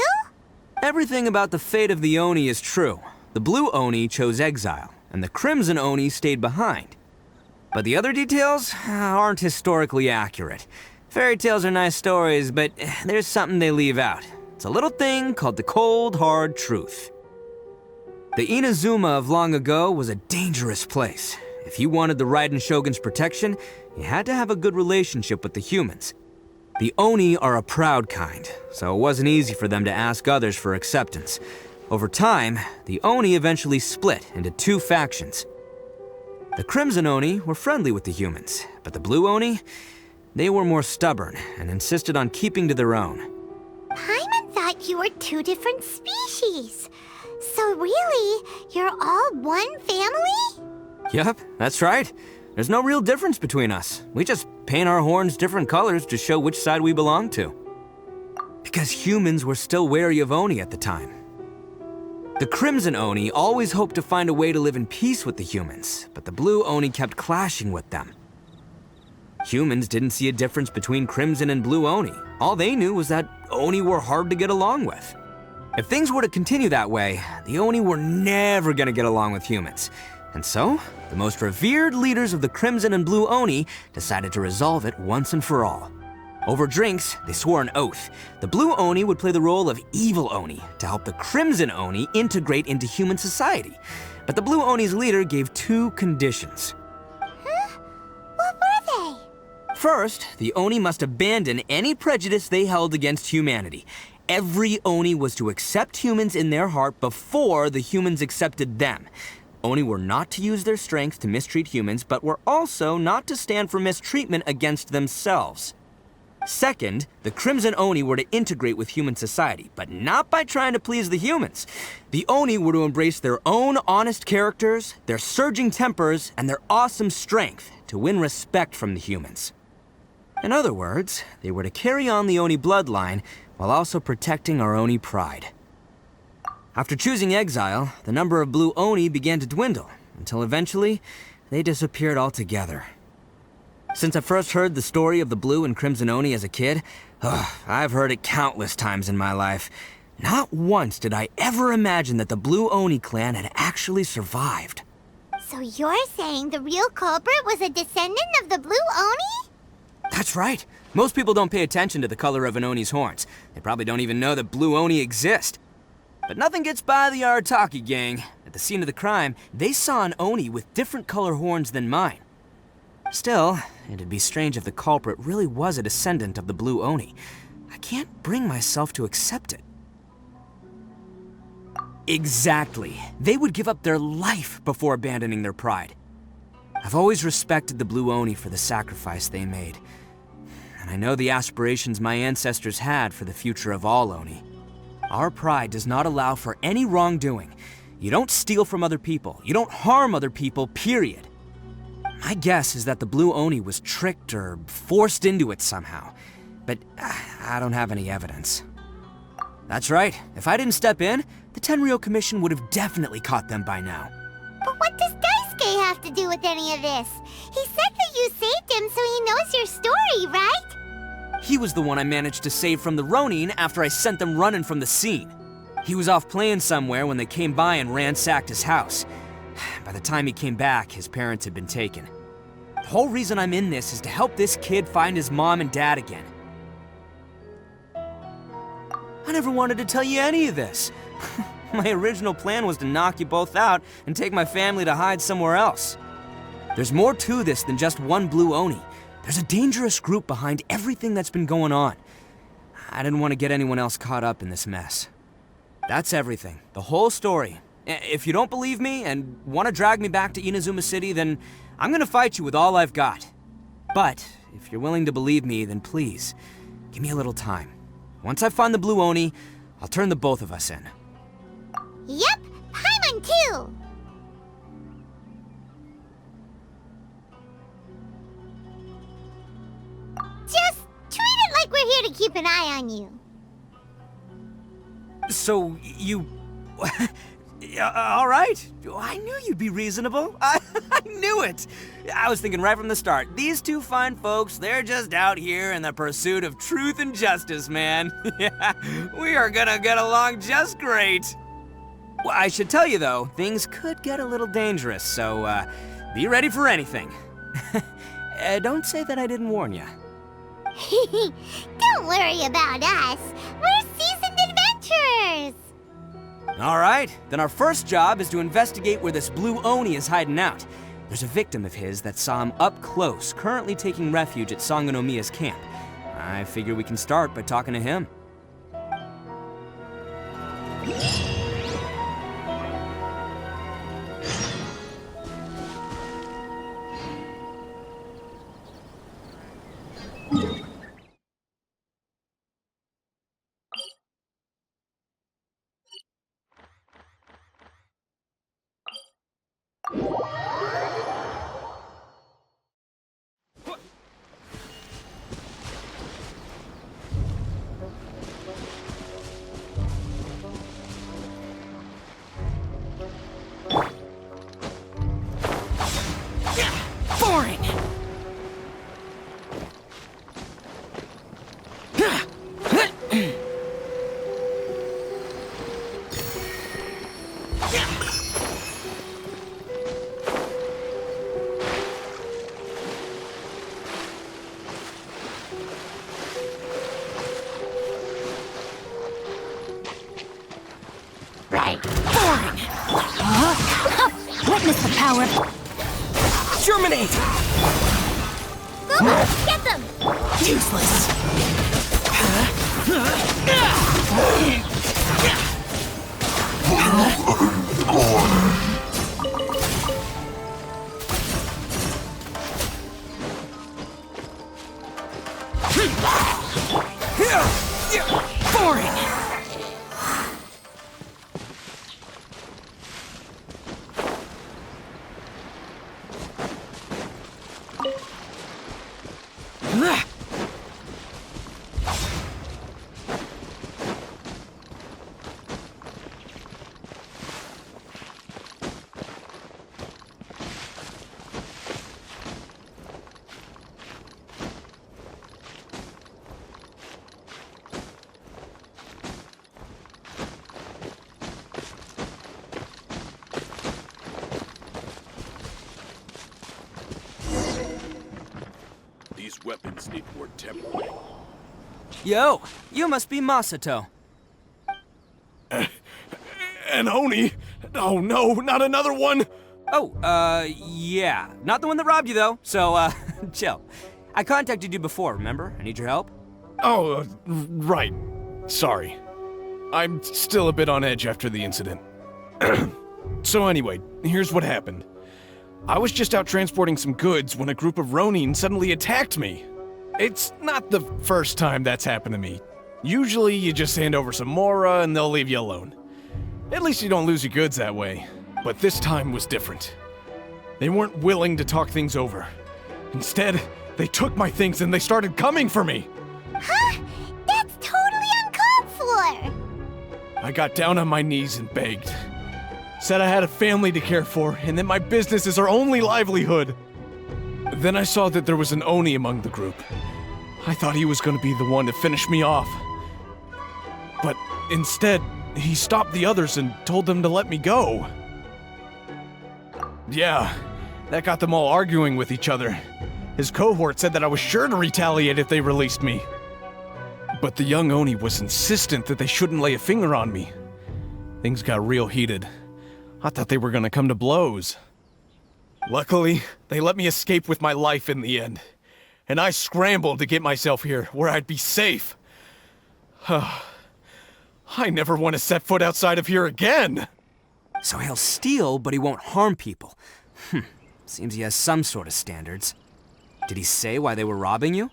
Everything about the fate of the Oni is true. The Blue Oni chose exile, and the Crimson Oni stayed behind. But the other details aren't historically accurate. Fairy tales are nice stories, but there's something they leave out. It's a little thing called the cold, hard truth. The Inazuma of long ago was a dangerous place. If you wanted the Raiden Shogun's protection, you had to have a good relationship with the humans. The Oni are a proud kind, so it wasn't easy for them to ask others for acceptance. Over time, the Oni eventually split into two factions. The Crimson Oni were friendly with the humans, but the Blue Oni, they were more stubborn and insisted on keeping to their own.
Paimon thought you were two different species. So really, you're all one family?
Yup, that's right. There's no real difference between us. We just paint our horns different colors to show which side we belong to. Because humans were still wary of Oni at the time. The Crimson Oni always hoped to find a way to live in peace with the humans, but the Blue Oni kept clashing with them. Humans didn't see a difference between Crimson and Blue Oni. All they knew was that Oni were hard to get along with. If things were to continue that way, the Oni were never gonna get along with humans. And so, the most revered leaders of the Crimson and Blue Oni decided to resolve it once and for all. Over drinks, they swore an oath. The Blue Oni would play the role of evil Oni to help the Crimson Oni integrate into human society. But the Blue Oni's leader gave two conditions.
Huh? What were they?
First, the Oni must abandon any prejudice they held against humanity. Every Oni was to accept humans in their heart before the humans accepted them. Oni were not to use their strength to mistreat humans, but were also not to stand for mistreatment against themselves. Second, the Crimson Oni were to integrate with human society, but not by trying to please the humans. The Oni were to embrace their own honest characters, their surging tempers, and their awesome strength to win respect from the humans. In other words, they were to carry on the Oni bloodline while also protecting our Oni pride. After choosing exile, the number of Blue Oni began to dwindle, until eventually, they disappeared altogether. Since I first heard the story of the Blue and Crimson Oni as a kid, I've heard it countless times in my life. Not once did I ever imagine that the Blue Oni clan had actually survived.
So you're saying the real culprit was a descendant of the Blue Oni?
That's right. Most people don't pay attention to the color of an Oni's horns. They probably don't even know that Blue Oni exist. But nothing gets by the Arataki gang. At the scene of the crime, they saw an Oni with different color horns than mine. Still, it'd be strange if the culprit really was a descendant of the Blue Oni. I can't bring myself to accept it. Exactly. They would give up their life before abandoning their pride. I've always respected the Blue Oni for the sacrifice they made. And I know the aspirations my ancestors had for the future of all Oni. Our pride does not allow for any wrongdoing. You don't steal from other people. You don't harm other people, period. My guess is that the Blue Oni was tricked or forced into it somehow. But I don't have any evidence. That's right. If I didn't step in, the Tenryou Commission would have definitely caught them by now.
But what does Daisuke have to do with any of this? He said that you saved him so he knows your story, right?
He was the one I managed to save from the Ronin after I sent them running from the scene. He was off playing somewhere when they came by and ransacked his house. By the time he came back, his parents had been taken. The whole reason I'm in this is to help this kid find his mom and dad again. never wanted to tell you any of this. My original plan was to knock you both out and take my family to hide somewhere else. There's more to this than just one blue Oni. There's a dangerous group behind everything that's been going on. I didn't want to get anyone else caught up in this mess. That's everything. The whole story. If you don't believe me and want to drag me back to Inazuma City, then I'm gonna fight you with all I've got. But if you're willing to believe me, then please, give me a little time. Once I find the blue Oni, I'll turn the both of us in.
Yep, Paimon too! Just treat it like we're here to keep an eye on you.
So, you... all right. I knew you'd be reasonable. I knew it. I was thinking right from the start, these two fine folks, they're just out here in the pursuit of truth and justice, man. Yeah, we are gonna get along just great. Well, I should tell you, though, things could get a little dangerous, so be ready for anything. Don't say that I didn't warn you.
Don't worry about us. We're seasoned adventurers.
All right, then our first job is to investigate where this blue Oni is hiding out. There's a victim of his that saw him up close, currently taking refuge at Sangonomiya's camp. I figure we can start by talking to him.
Boring!
Right.
Boring!
Witness the power.
Germinate!
Go, get them!
Useless! Boring!
These weapons need more tempering.
Yo, you must be Masato.
An Oni? Oh no, not another one!
Oh, yeah. Not the one that robbed you, though, so, chill. I contacted you before, remember? I need your help.
Oh, right. Sorry. I'm still a bit on edge after the incident. So anyway, here's what happened. I was just out transporting some goods when a group of Ronin suddenly attacked me. It's not the first time that's happened to me. Usually you just hand over some Mora and they'll leave you alone. At least you don't lose your goods that way. But this time was different. They weren't willing to talk things over. Instead, they took my things and they started coming for me.
Huh? That's totally uncalled for!
I got down on my knees and begged. Said I had a family to care for and that my business is our only livelihood. Then I saw that there was an Oni among the group. I thought he was going to be the one to finish me off. But instead, he stopped the others and told them to let me go. Yeah, that got them all arguing with each other. His cohort said that I was sure to retaliate if they released me. But the young Oni was insistent that they shouldn't lay a finger on me. Things got real heated. I thought they were gonna come to blows. Luckily, they let me escape with my life in the end. And I scrambled to get myself here, where I'd be safe. I never want to set foot outside of here again!
So he'll steal, but he won't harm people. Seems he has some sort of standards. Did he say why they were robbing you?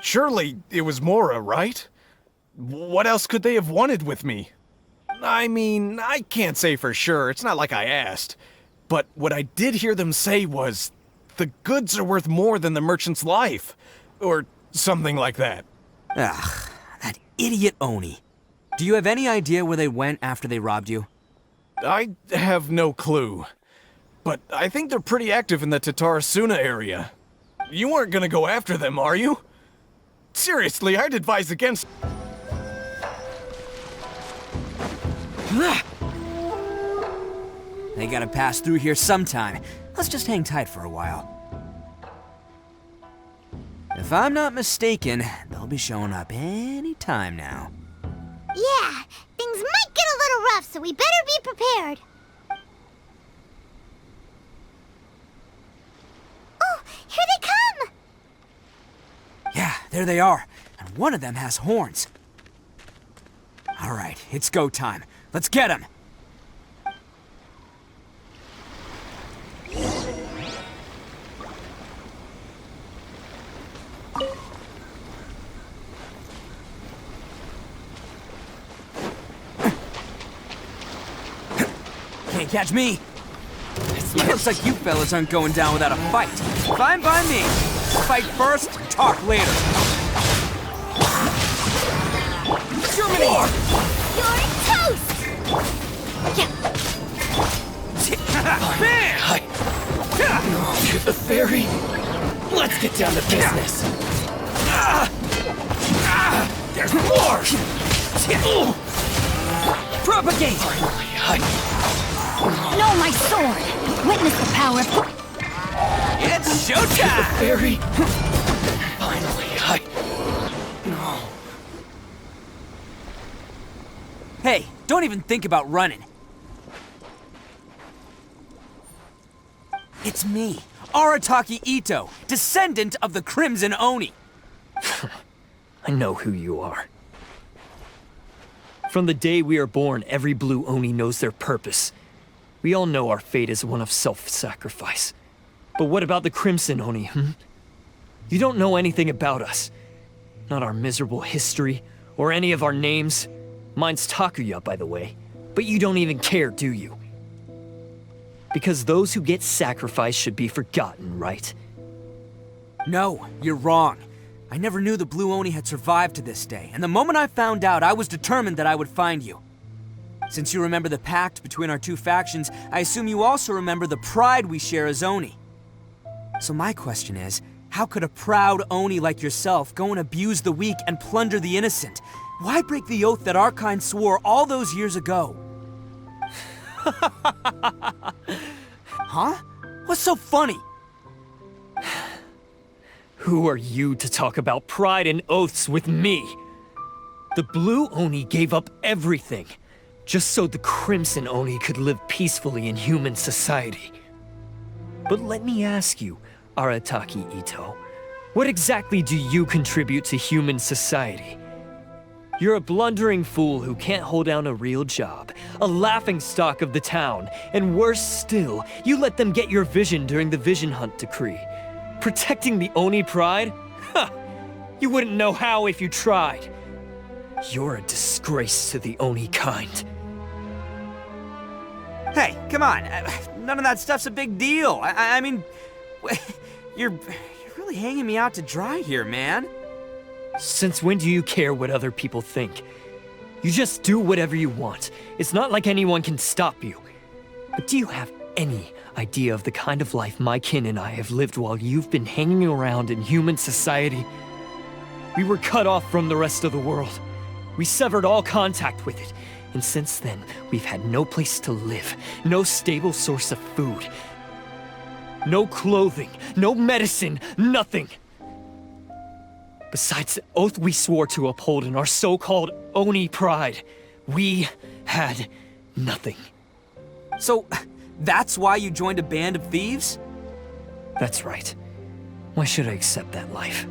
Surely it was Mora, right? What else could they have wanted with me? I mean, I can't say for sure, it's not like I asked. But what I did hear them say was, the goods are worth more than the merchant's life. Or something like that.
Ugh, that idiot Oni. Do you have any idea where they went after they robbed you?
I have no clue. But I think they're pretty active in the Tatarasuna area. You aren't gonna go after them, are you? Seriously, I'd advise against...
They gotta pass through here sometime. Let's just hang tight for a while. If I'm not mistaken, they'll be showing up any time now.
Yeah, things might get a little rough, so we better be prepared. Oh, here they come!
Yeah, there they are. And one of them has horns. All right, it's go time. Let's get him! Can't catch me! Looks like you fellas aren't going down without a fight. Fine by me. Fight first, talk later.
Germany! You're toast!
Hi. To the ferry. Let's get down to business. There's more! Propagate!
No, my sword! Witness the power of...
It's showtime!
Ferry. Finally, No.
Hey, don't even think about running. It's me, Arataki Itto, descendant of the Crimson Oni.
I know who you are. From the day we are born, every blue Oni knows their purpose. We all know our fate is one of self-sacrifice. But what about the Crimson Oni, You don't know anything about us. Not our miserable history, or any of our names. Mine's Takuya, by the way. But you don't even care, do you? Because those who get sacrificed should be forgotten, right?
No, you're wrong. I never knew the Blue Oni had survived to this day, and the moment I found out, I was determined that I would find you. Since you remember the pact between our two factions, I assume you also remember the pride we share as Oni. So my question is, how could a proud Oni like yourself go and abuse the weak and plunder the innocent? Why break the oath that our kind swore all those years ago? Huh? What's so funny?
Who are you to talk about pride and oaths with me? The Blue Oni gave up everything, just so the Crimson Oni could live peacefully in human society. But let me ask you, Arataki Itto, what exactly do you contribute to human society? You're a blundering fool who can't hold down a real job, a laughingstock of the town, and worse still, you let them get your vision during the Vision Hunt decree. Protecting the Oni pride? Ha! You wouldn't know how if you tried. You're a disgrace to the Oni kind.
Hey, come on. None of that stuff's a big deal. I mean, you're really hanging me out to dry here, man.
Since when do you care what other people think? You just do whatever you want. It's not like anyone can stop you. But do you have any idea of the kind of life my kin and I have lived while you've been hanging around in human society? We were cut off from the rest of the world. We severed all contact with it. And since then, we've had no place to live, no stable source of food, no clothing, no medicine, nothing. Besides the oath we swore to uphold in our so-called Oni pride, we had nothing.
So, that's why you joined a band of thieves?
That's right. Why should I accept that life?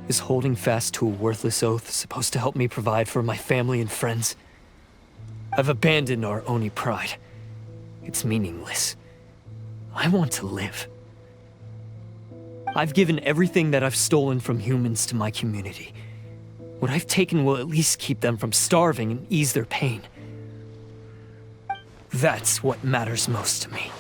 Is holding fast to a worthless oath supposed to help me provide for my family and friends? I've abandoned our Oni pride. It's meaningless. I want to live. I've given everything that I've stolen from humans to my community. What I've taken will at least keep them from starving and ease their pain. That's what matters most to me.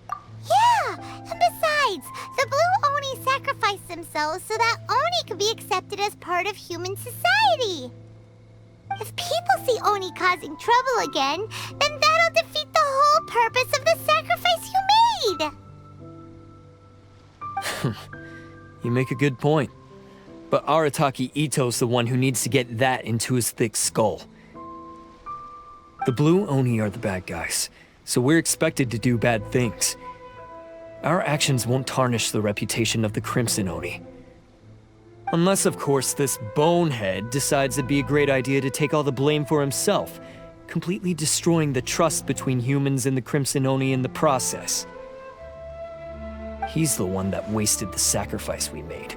Yeah, and besides, the Blue Oni sacrificed themselves so that Oni could be accepted as part of human society. If people see Oni causing trouble again, then that'll defeat the whole purpose of the sacrifice you made!
You make a good point. But Arataki Itto's the one who needs to get that into his thick skull. The Blue Oni are the bad guys, so we're expected to do bad things. Our actions won't tarnish the reputation of the Crimson Oni. Unless, of course, this bonehead decides it'd be a great idea to take all the blame for himself, completely destroying the trust between humans and the Crimson Oni in the process. He's the one that wasted the sacrifice we made.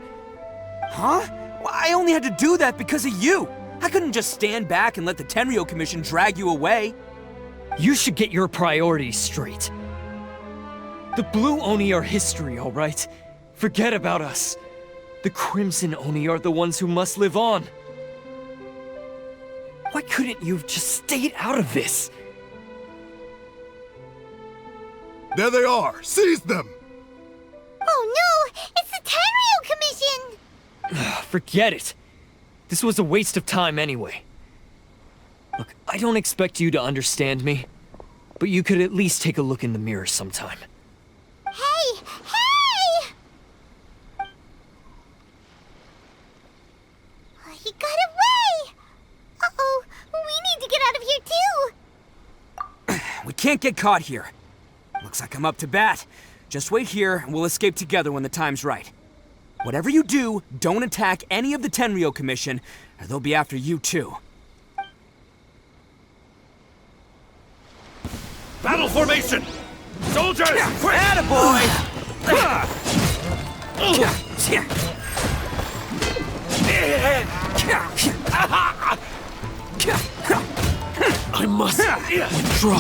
Huh? Well, I only had to do that because of you! I couldn't just stand back and let the Tenryou Commission drag you away.
You should get your priorities straight. The Blue Oni are history, all right? Forget about us. The Crimson Oni are the ones who must live on. Why couldn't you have just stayed out of this?
There they are! Seize them!
Oh no! It's the Tenryou Commission!
Forget it. This was a waste of time anyway. Look, I don't expect you to understand me, but you could at least take a look in the mirror sometime.
Hey! Hey! He got away! Uh-oh, we need to get out of here too!
We can't get caught here. Looks like I'm up to bat. Just wait here and we'll escape together when the time's right. Whatever you do, don't attack any of the Tenryou Commission, or they'll be after you too.
Battle formation! Soldiers! Quick!
Attaboy!
I must withdraw.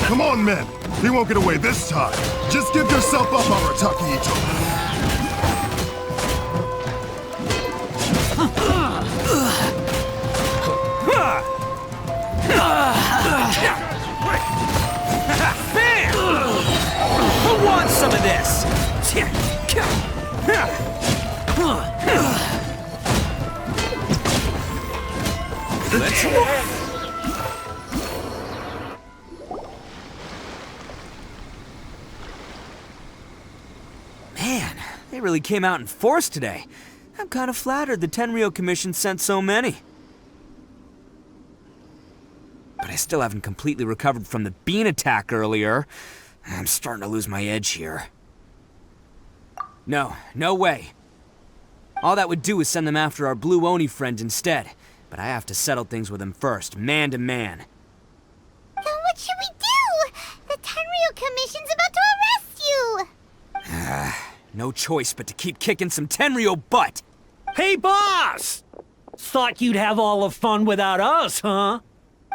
Come on, men! He won't get away this time! Just give yourself up, Arataki Itto!
Bam! Who wants some of this? Let's Man, they really came out in force today. I'm kind of flattered the Tenryou Commission sent so many. But I still haven't completely recovered from the bean attack earlier. I'm starting to lose my edge here. No way. All that would do is send them after our Blue Oni friend instead. But I have to settle things with him first, man to man.
Then what should we do? The Tenryou Commission's about to arrest you!
No choice but to keep kicking some Tenryou butt!
Hey, boss! Thought you'd have all the fun without us, huh?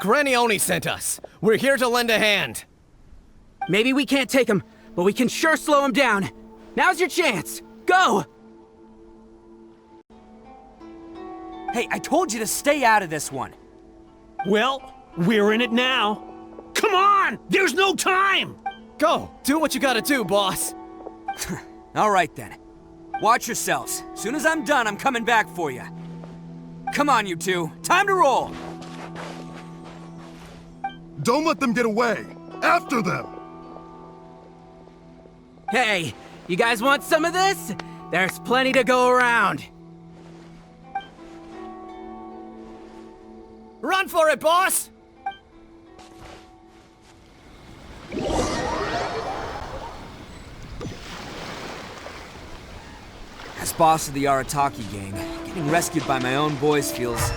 Granny Oni sent us. We're here to lend a hand.
Maybe we can't take him, but we can sure slow him down. Now's your chance. Go! Hey, I told you to stay out of this one.
Well, we're in it now. Come on! There's no time!
Go! Do what you gotta do, boss.
All right, then. Watch yourselves. Soon as I'm done, I'm coming back for you. Come on, you two. Time to roll!
Don't let them get away! After them!
Hey, you guys want some of this? There's plenty to go around. Run for it, boss! As boss of the Arataki gang, getting rescued by my own boys feels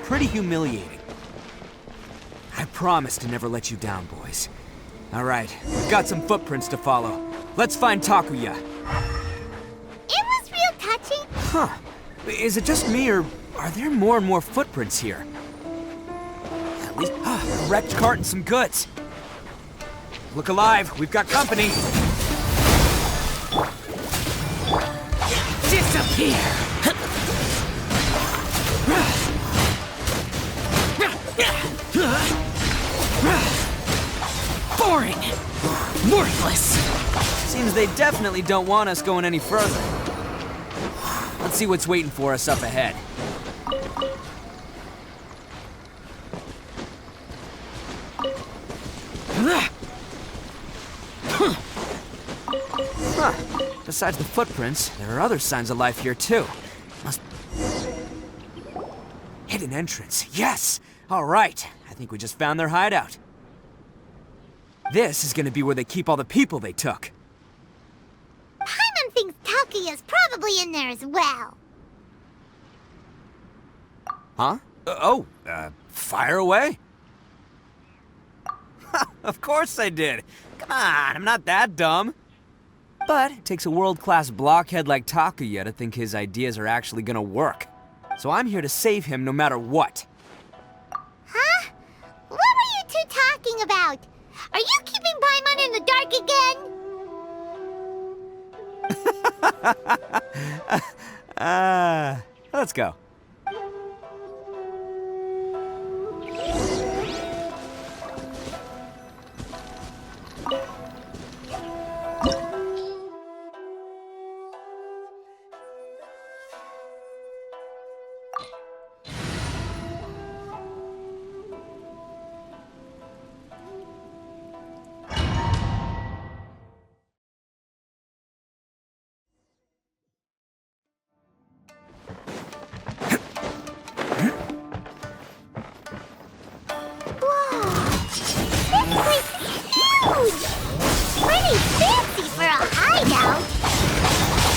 pretty humiliating. I promise to never let you down, boys. All right, we've got some footprints to follow. Let's find Takuya.
It was real touching.
Huh. Is it just me, or are there more and more footprints here? At least a wrecked cart and some goods. Look alive, we've got company. Disappear! Boring! Worthless! Seems they definitely don't want us going any further. Let's see what's waiting for us up ahead. Huh. Besides the footprints, there are other signs of life here too. Must... Hidden entrance, yes! All right, I think we just found their hideout. This is gonna be where they keep all the people they took.
Paimon thinks Takuya's probably in there as well.
Huh? Fire away? Of course I did. Come on, I'm not that dumb. But it takes a world-class blockhead like Takuya to think his ideas are actually gonna work. So I'm here to save him no matter what.
Huh? What were you two talking about? Are you keeping Paimon in the dark again?
Let's go.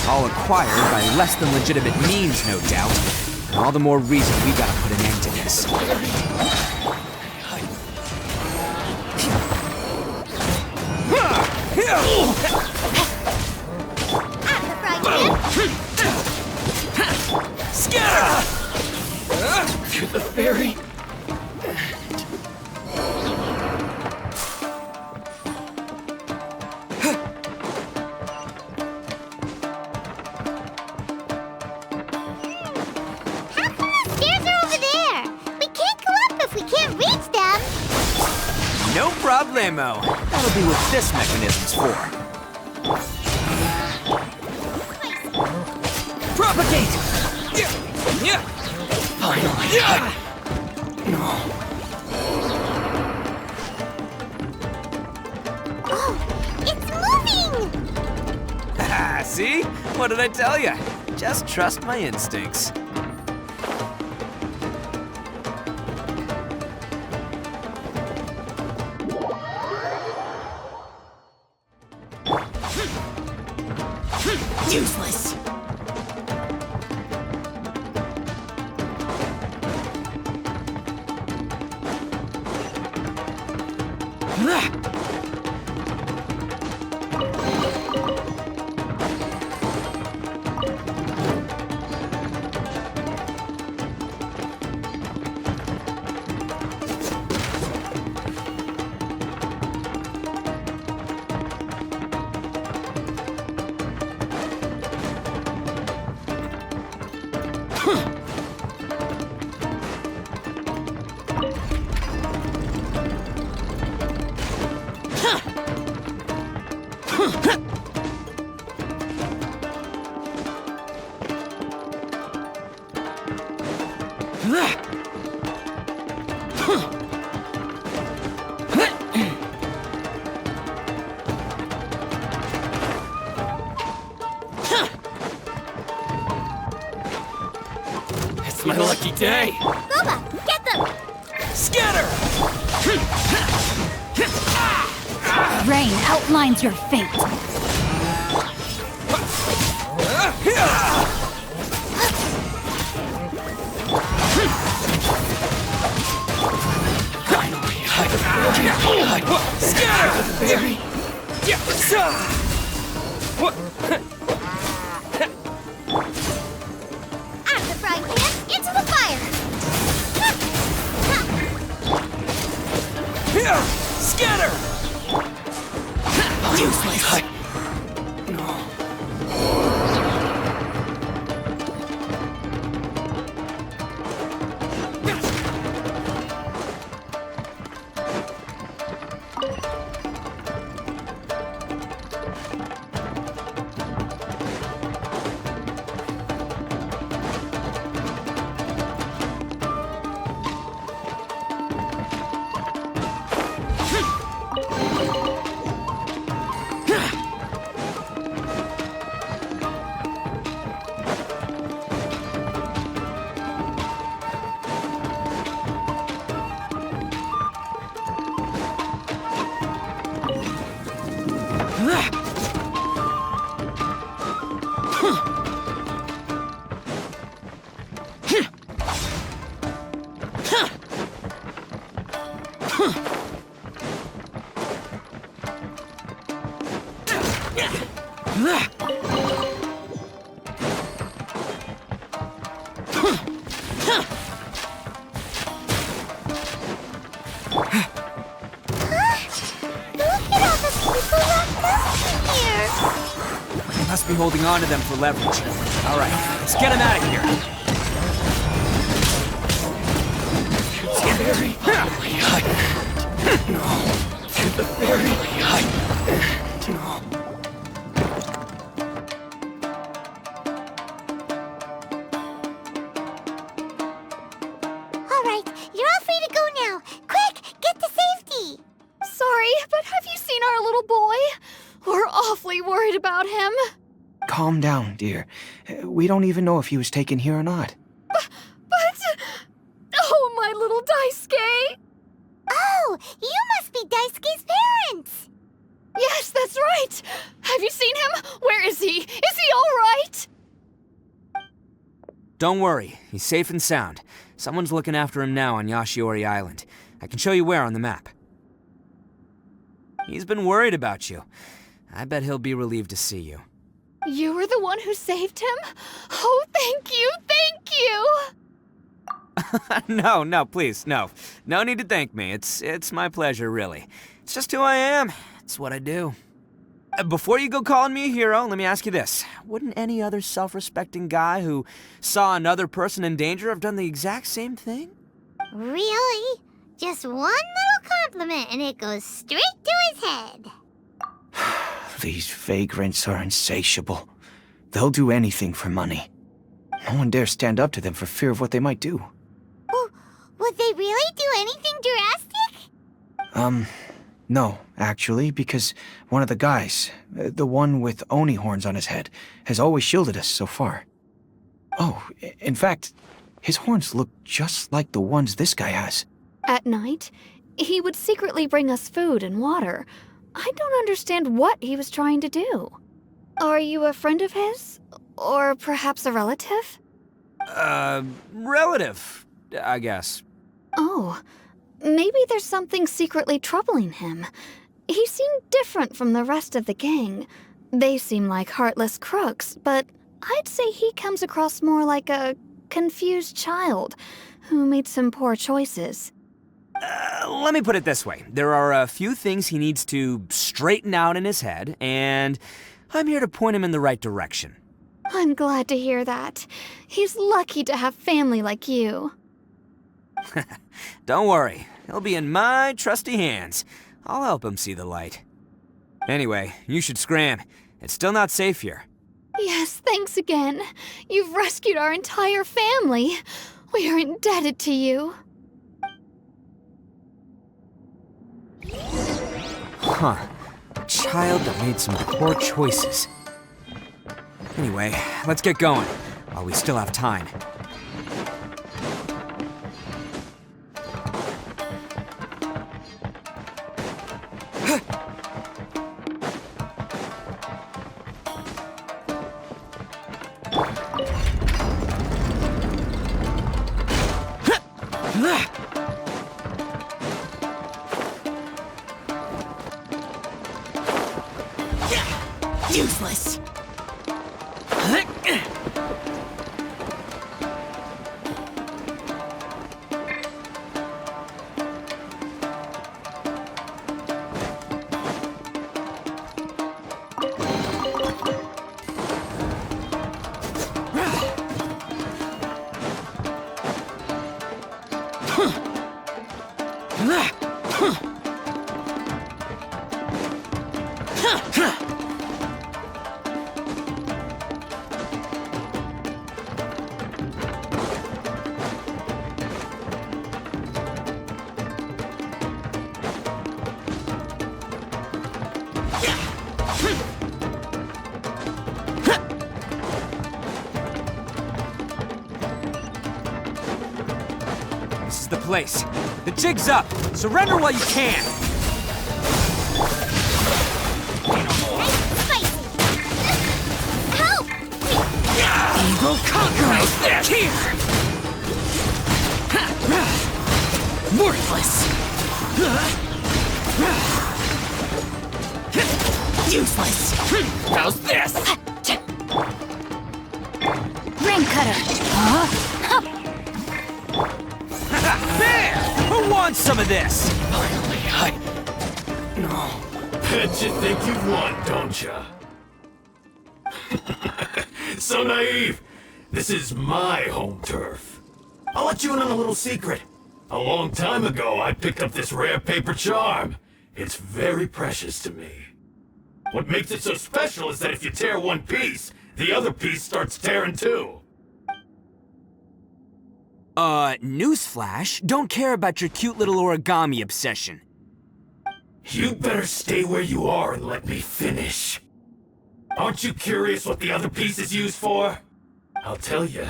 All acquired by less than legitimate means, no doubt. All the more reason we gotta put an end to this.
Scatter! To the ferry.
No problemo. That'll be what this mechanism's for. Propagate!
Finally. No.
Oh, it's moving!
See? What did I tell you? Just trust my instincts.
Useless. It's my lucky day.
Boba, get them!
Scatter!
Rain outlines your fate.
Scatter!
Out of the frying pan, into the fire!
Scatter! Useless! Must be holding on to them for leverage. All right, let's get him out of here.
All right, you're all free to go now. Quick, get to safety.
Sorry, but have you seen our little boy? We're awfully worried about him.
Calm down, dear. We don't even know if he was taken here or not.
But... Oh, my little Daisuke!
Oh, you must be Daisuke's parents.
Yes, that's right! Have you seen him? Where is he? Is he all right?
Don't worry, he's safe and sound. Someone's looking after him now on Yashiori Island. I can show you where on the map. He's been worried about you. I bet he'll be relieved to see you.
You were the one who saved him? Oh, thank you, thank you!
No, please, no. No need to thank me. It's my pleasure, really. It's just who I am. It's what I do. Before you go calling me a hero, let me ask you this. Wouldn't any other self-respecting guy who saw another person in danger have done the exact same thing?
Really? Just one little compliment and it goes straight to his head.
These vagrants are insatiable. They'll do anything for money. No one dares stand up to them for fear of what they might do.
Well, would they really do anything drastic?
No, actually, because one of the guys, the one with Oni horns on his head, has always shielded us so far. Oh, in fact, his horns look just like the ones this guy has.
At night, he would secretly bring us food and water. I don't understand what he was trying to do. Are you a friend of his? Or perhaps a relative?
Relative, I guess.
Oh, maybe there's something secretly troubling him. He seemed different from the rest of the gang. They seem like heartless crooks, but I'd say he comes across more like a confused child who made some poor choices.
Let me put it this way. There are a few things he needs to straighten out in his head, and I'm here to point him in the right direction.
I'm glad to hear that. He's lucky to have family like you.
Don't worry. He'll be in my trusty hands. I'll help him see the light. Anyway, you should scram. It's still not safe here.
Yes, thanks again. You've rescued our entire family. We are indebted to you.
Huh. A child that made some poor choices. Anyway, let's get going, while we still have time. is the place. The jig's up. Surrender while you can.
Help!
Evil conquerors, they're here! Worthless! Useless! How's this?
Ring cutter.
There! Who wants some of this?
Finally, No. Bet you think you've won, don't ya? So naive! This is my home turf. I'll let you in on a little secret. A long time ago, I picked up this rare paper charm. It's very precious to me. What makes it so special is that if you tear one piece, the other piece starts tearing too.
Newsflash, don't care about your cute little origami obsession.
You better stay where you are and let me finish. Aren't you curious what the other piece is used for? I'll tell you.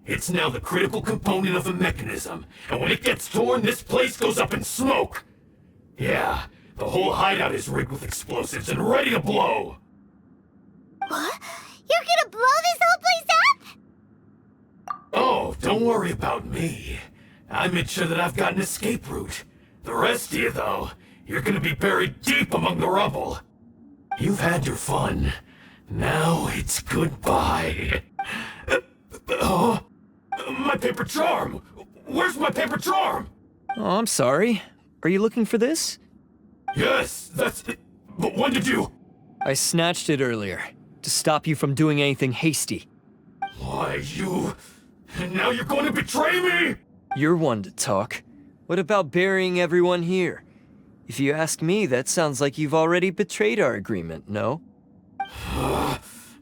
It's now the critical component of a mechanism, and when it gets torn, this place goes up in smoke. Yeah, the whole hideout is rigged with explosives and ready to blow.
What? You're gonna blow this whole place up?
Oh, don't worry about me. I made sure that I've got an escape route. The rest of you, though, you're gonna be buried deep among the rubble. You've had your fun. Now it's goodbye. My paper charm! Where's my paper charm?
Oh, I'm sorry. Are you looking for this?
Yes, that's it. But when did you...
I snatched it earlier, to stop you from doing anything hasty.
Why, you... And now you're going to betray me?
You're one to talk. What about burying everyone here? If you ask me, that sounds like you've already betrayed our agreement, no?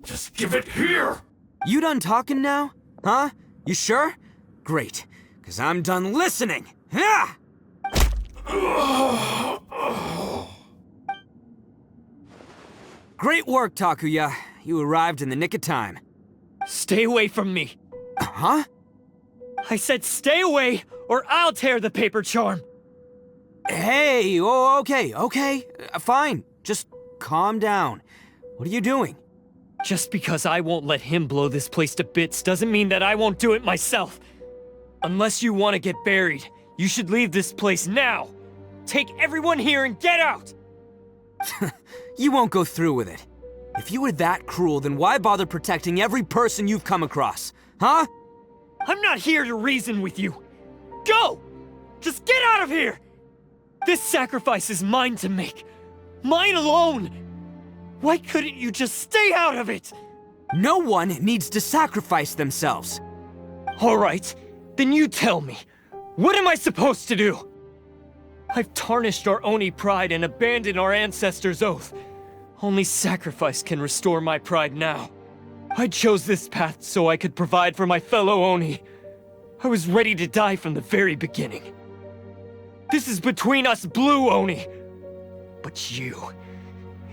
Just give it here!
You done talking now? Huh? You sure? Great, because I'm done listening. Yeah! Great work, Takuya. You arrived in the nick of time.
Stay away from me.
Huh?
I said stay away, or I'll tear the paper charm.
Hey, okay. Fine. Just calm down. What are you doing?
Just because I won't let him blow this place to bits doesn't mean that I won't do it myself. Unless you want to get buried, you should leave this place now. Take everyone here and get out!
You won't go through with it. If you were that cruel, then why bother protecting every person you've come across? Huh?
I'm not here to reason with you. Go! Just get out of here! This sacrifice is mine to make. Mine alone! Why couldn't you just stay out of it?
No one needs to sacrifice themselves.
All right, then you tell me. What am I supposed to do? I've tarnished our Oni pride and abandoned our ancestors' oath. Only sacrifice can restore my pride now. I chose this path so I could provide for my fellow Oni. I was ready to die from the very beginning. This is between us Blue Oni. But you...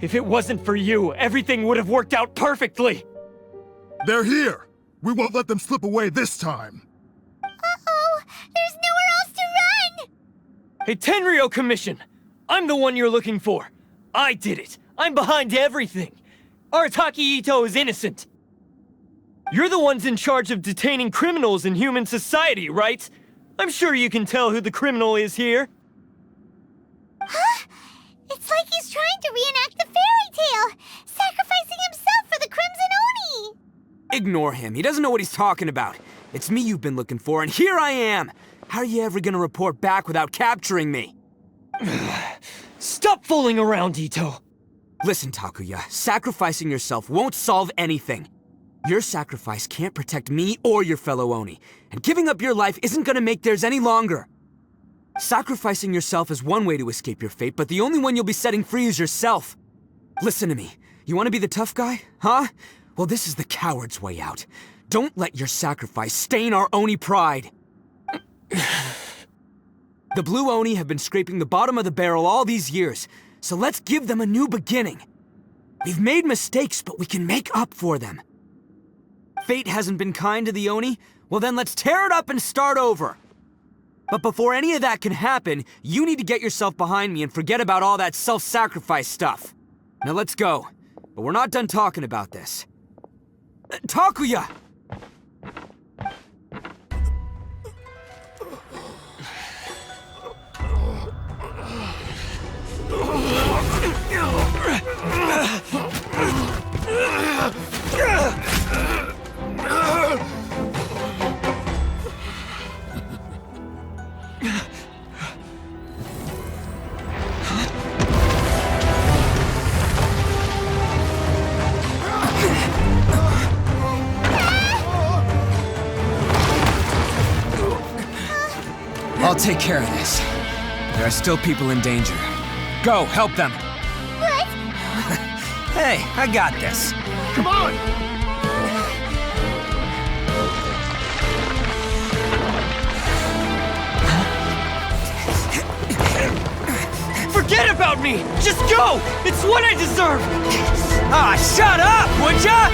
If it wasn't for you, everything would have worked out perfectly!
They're here! We won't let them slip away this time!
Uh-oh! There's nowhere else to run!
Hey, Tenryo Commission! I'm the one you're looking for! I did it! I'm behind everything! Arataki Itto is innocent! You're the ones in charge of detaining criminals in human society, right? I'm sure you can tell who the criminal is here.
Huh? It's like he's trying to reenact the fairy tale, sacrificing himself for the Crimson Oni!
Ignore him. He doesn't know what he's talking about. It's me you've been looking for, and here I am! How are you ever gonna report back without capturing me?
Stop fooling around, Itto!
Listen, Takuya, sacrificing yourself won't solve anything. Your sacrifice can't protect me or your fellow Oni, and giving up your life isn't gonna make theirs any longer. Sacrificing yourself is one way to escape your fate, but the only one you'll be setting free is yourself. Listen to me. You want to be the tough guy, huh? Well, this is the coward's way out. Don't let your sacrifice stain our Oni pride. The Blue Oni have been scraping the bottom of the barrel all these years, so let's give them a new beginning. We've made mistakes, but we can make up for them. Fate hasn't been kind to the Oni? Well then let's tear it up and start over. But before any of that can happen, you need to get yourself behind me and forget about all that self-sacrifice stuff. Now let's go. But we're not done talking about this. Takuya! I'll take care of this. There are still people in danger. Go, help them.
What?
Hey, I got this.
Come on!
Forget about me! Just go! It's what I deserve!
Ah, shut up, would ya?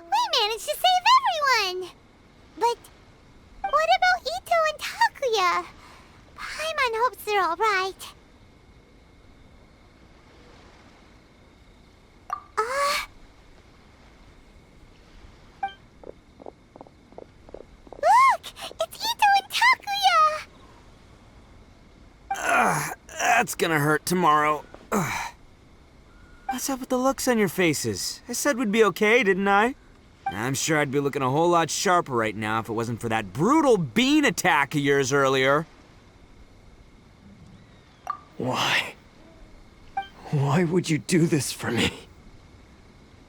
We managed to save everyone! But what about Itto and Takuya? Paimon hopes they're alright. Look! It's Itto and Takuya!
That's gonna hurt tomorrow. What's up with the looks on your faces? I said we'd be okay, didn't I? I'm sure I'd be looking a whole lot sharper right now if it wasn't for that brutal bean attack of yours earlier.
Why? Why would you do this for me?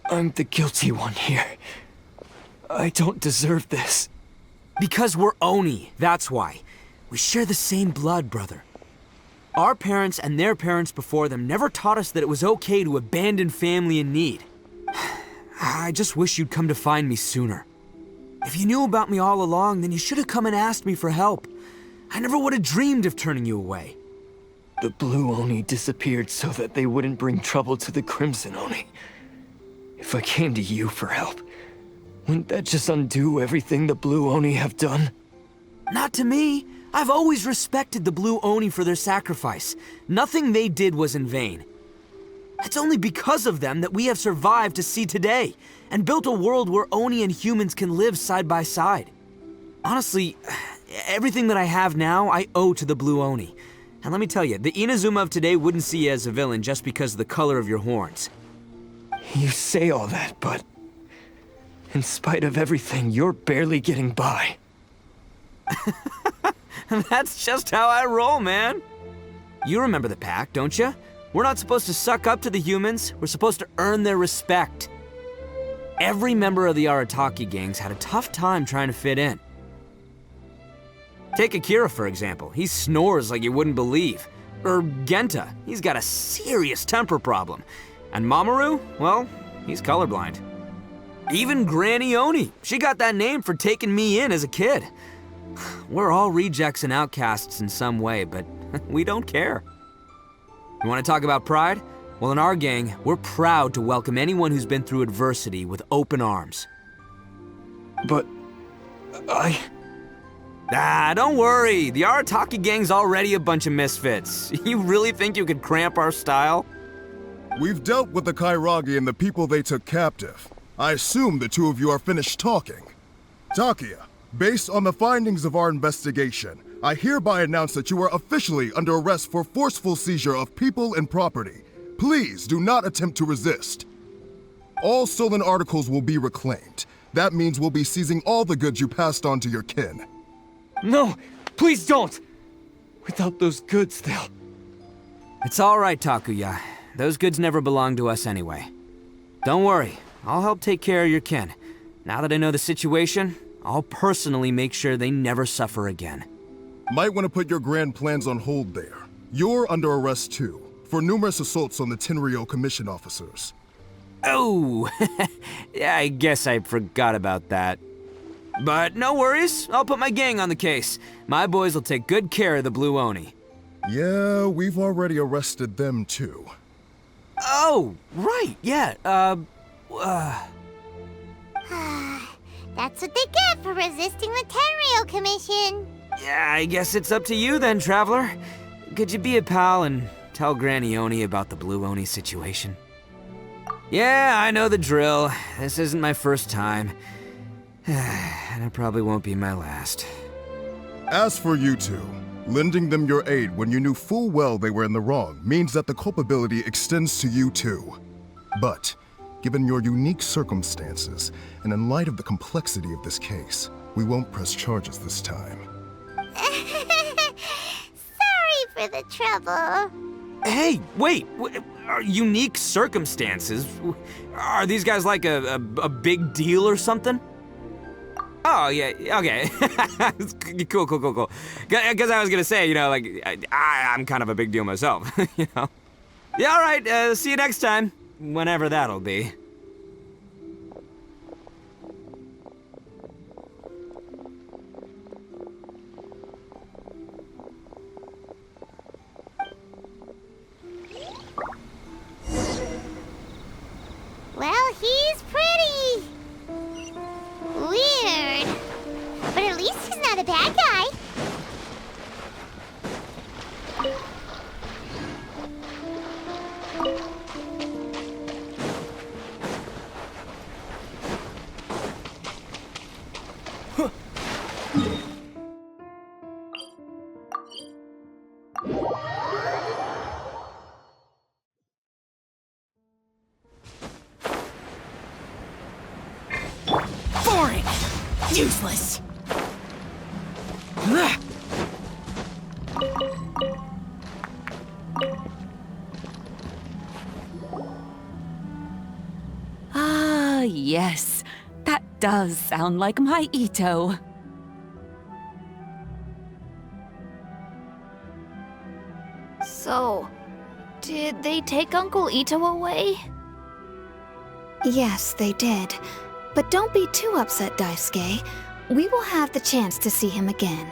I'm the guilty one here. I don't deserve this.
Because we're Oni, that's why. We share the same blood, brother. Our parents and their parents before them never taught us that it was okay to abandon family in need. I just wish you'd come to find me sooner. If you knew about me all along, then you should have come and asked me for help. I never would have dreamed of turning you away.
The Blue Oni disappeared so that they wouldn't bring trouble to the Crimson Oni. If I came to you for help, wouldn't that just undo everything the Blue Oni have done?
Not to me. I've always respected the Blue Oni for their sacrifice. Nothing they did was in vain. It's only because of them that we have survived to see today, and built a world where Oni and humans can live side by side. Honestly, everything that I have now, I owe to the Blue Oni. And let me tell you, the Inazuma of today wouldn't see you as a villain just because of the color of your horns.
You say all that, but in spite of everything, you're barely getting by.
That's just how I roll, man. You remember the pact, don't you? We're not supposed to suck up to the humans. We're supposed to earn their respect. Every member of the Arataki gangs had a tough time trying to fit in. Take Akira, for example. He snores like you wouldn't believe. Or Genta. He's got a serious temper problem. And Mamoru, well, he's colorblind. Even Granny Oni. She got that name for taking me in as a kid. We're all rejects and outcasts in some way, but we don't care. You want to talk about pride? Well, in our gang, we're proud to welcome anyone who's been through adversity with open arms.
But
don't worry. The Arataki gang's already a bunch of misfits. You really think you could cramp our style?
We've dealt with the Kairagi and the people they took captive. I assume the two of you are finished talking. Takuya, based on the findings of our investigation, I hereby announce that you are officially under arrest for forceful seizure of people and property. Please do not attempt to resist. All stolen articles will be reclaimed. That means we'll be seizing all the goods you passed on to your kin.
No, please don't! Without those goods, they'll...
It's all right, Takuya. Those goods never belonged to us anyway. Don't worry, I'll help take care of your kin. Now that I know the situation, I'll personally make sure they never suffer again.
Might want to put your grand plans on hold there. You're under arrest too, for numerous assaults on the Tenryo Commission officers.
Oh, yeah, I guess I forgot about that. But no worries, I'll put my gang on the case. My boys will take good care of the Blue Oni.
Yeah, we've already arrested them too.
Oh, right, yeah,
That's what they get for resisting the Tenryo Commission.
Yeah, I guess it's up to you then, Traveler. Could you be a pal and tell Granny Oni about the Blue Oni situation? Yeah, I know the drill. This isn't my first time. And it probably won't be my last.
As for you two, lending them your aid when you knew full well they were in the wrong means that the culpability extends to you too. But, given your unique circumstances, and in light of the complexity of this case, we won't press charges this time.
Sorry for the trouble.
Hey, wait! Unique circumstances? Are these guys like a big deal or something? Oh, yeah, okay. Cool. Because I was gonna say, you know, like, I'm kind of a big deal myself, you know? Yeah, all right, see you next time. Whenever that'll be.
Well, he's pretty. Weird. But at least he's not a bad guy.
Boring! Useless!
Ah, yes. That does sound like my Itto.
So, did they take Uncle Itto away? Yes, they did. But don't be too upset, Daisuke. We will have the chance to see him again.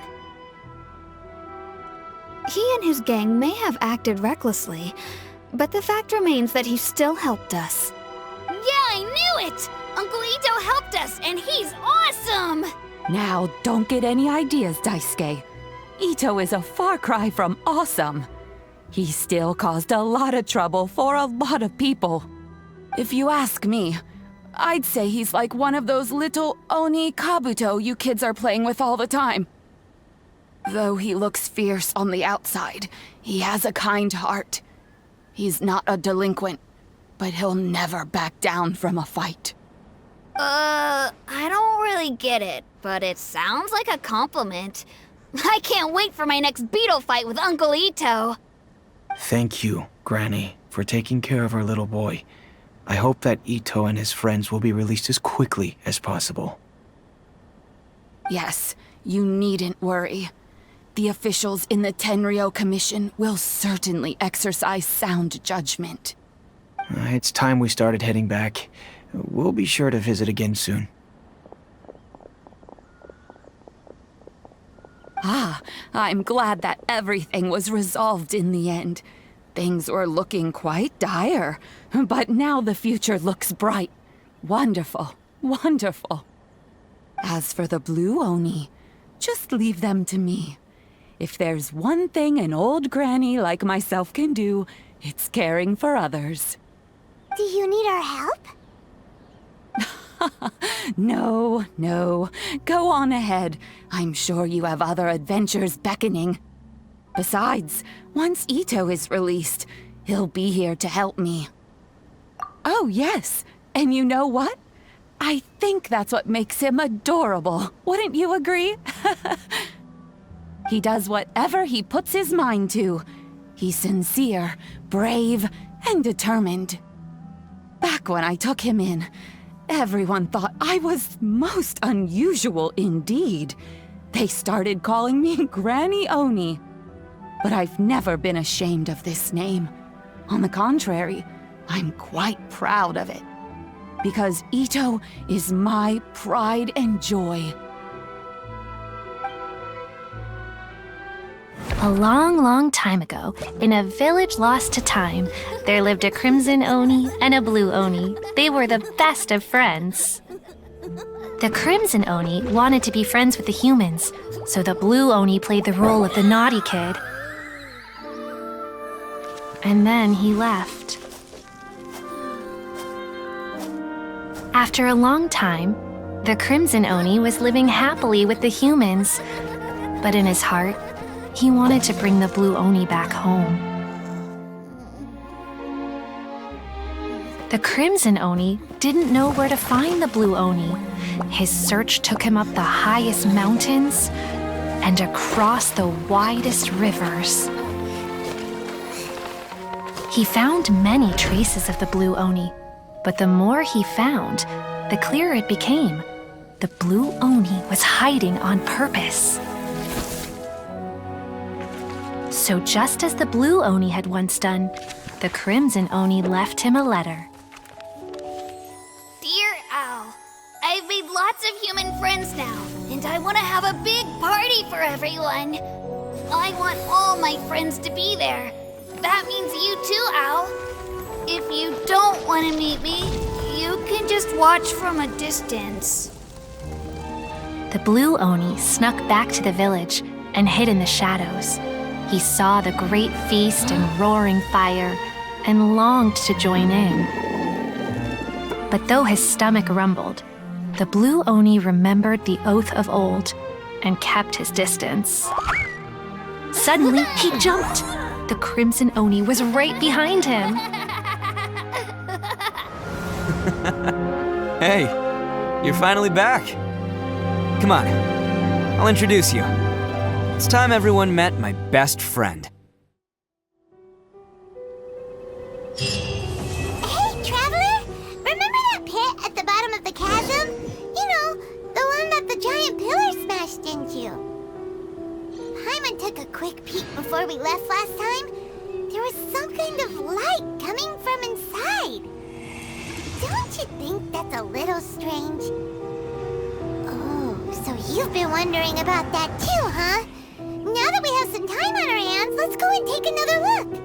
He and his gang may have acted recklessly, but the fact remains that he still helped us.
Yeah, I knew it! Uncle Itto helped us, and he's awesome!
Now, don't get any ideas, Daisuke. Itto is a far cry from awesome. He still caused a lot of trouble for a lot of people. If you ask me, I'd say he's like one of those little Oni Kabuto you kids are playing with all the time. Though he looks fierce on the outside, he has a kind heart. He's not a delinquent, but he'll never back down from a fight.
I don't really get it, but it sounds like a compliment. I can't wait for my next beetle fight with Uncle Itto.
Thank you, Granny, for taking care of our little boy. I hope that Itto and his friends will be released as quickly as possible.
Yes, you needn't worry. The officials in the Tenryo Commission will certainly exercise sound judgment.
It's time we started heading back. We'll be sure to visit again soon.
Ah, I'm glad that everything was resolved in the end. Things were looking quite dire, but now the future looks bright. Wonderful, wonderful. As for the Blue Oni, just leave them to me. If there's one thing an old granny like myself can do, it's caring for others.
Do you need our help?
No. Go on ahead. I'm sure you have other adventures beckoning. Besides, once Itto is released, he'll be here to help me. Oh, yes. And you know what? I think that's what makes him adorable. Wouldn't you agree? He does whatever he puts his mind to. He's sincere, brave, and determined. Back when I took him in, everyone thought I was most unusual indeed. They started calling me Granny Oni. but I've never been ashamed of this name. On the contrary, I'm quite proud of it. Because Itto is my pride and joy.
A long, long time ago, in a village lost to time, there lived a crimson Oni and a blue Oni. They were the best of friends. The crimson Oni wanted to be friends with the humans, so the blue Oni played the role of the naughty kid. And then he left. After a long time, the crimson Oni was living happily with the humans, but in his heart, he wanted to bring the blue Oni back home. The crimson Oni didn't know where to find the blue Oni. His search took him up the highest mountains and across the widest rivers. He found many traces of the blue Oni, but the more he found, the clearer it became. The blue Oni was hiding on purpose. So just as the blue Oni had once done, the crimson Oni left him a letter.
Dear Owl, I've made lots of human friends now, and I want to have a big party for everyone. I want all my friends to be there. That means you too, Owl. If you don't want to meet me, you can just watch from a distance.
The blue Oni snuck back to the village and hid in the shadows. He saw the great feast and roaring fire and longed to join in. But though his stomach rumbled, the blue Oni remembered the oath of old and kept his distance. Suddenly, he jumped. The crimson Oni was right behind him.
Hey, you're finally back. Come on, I'll introduce you. It's time everyone met my best friend.
Hey, Traveler! Remember that pit at the bottom of the chasm? You know, the one that the giant pillar smashed into. Paimon took a quick peek before we left last time. There was some kind of light coming from inside. Don't you think that's a little strange? Oh, so you've been wondering about that too, huh? Now that we have some time on our hands, let's go and take another look.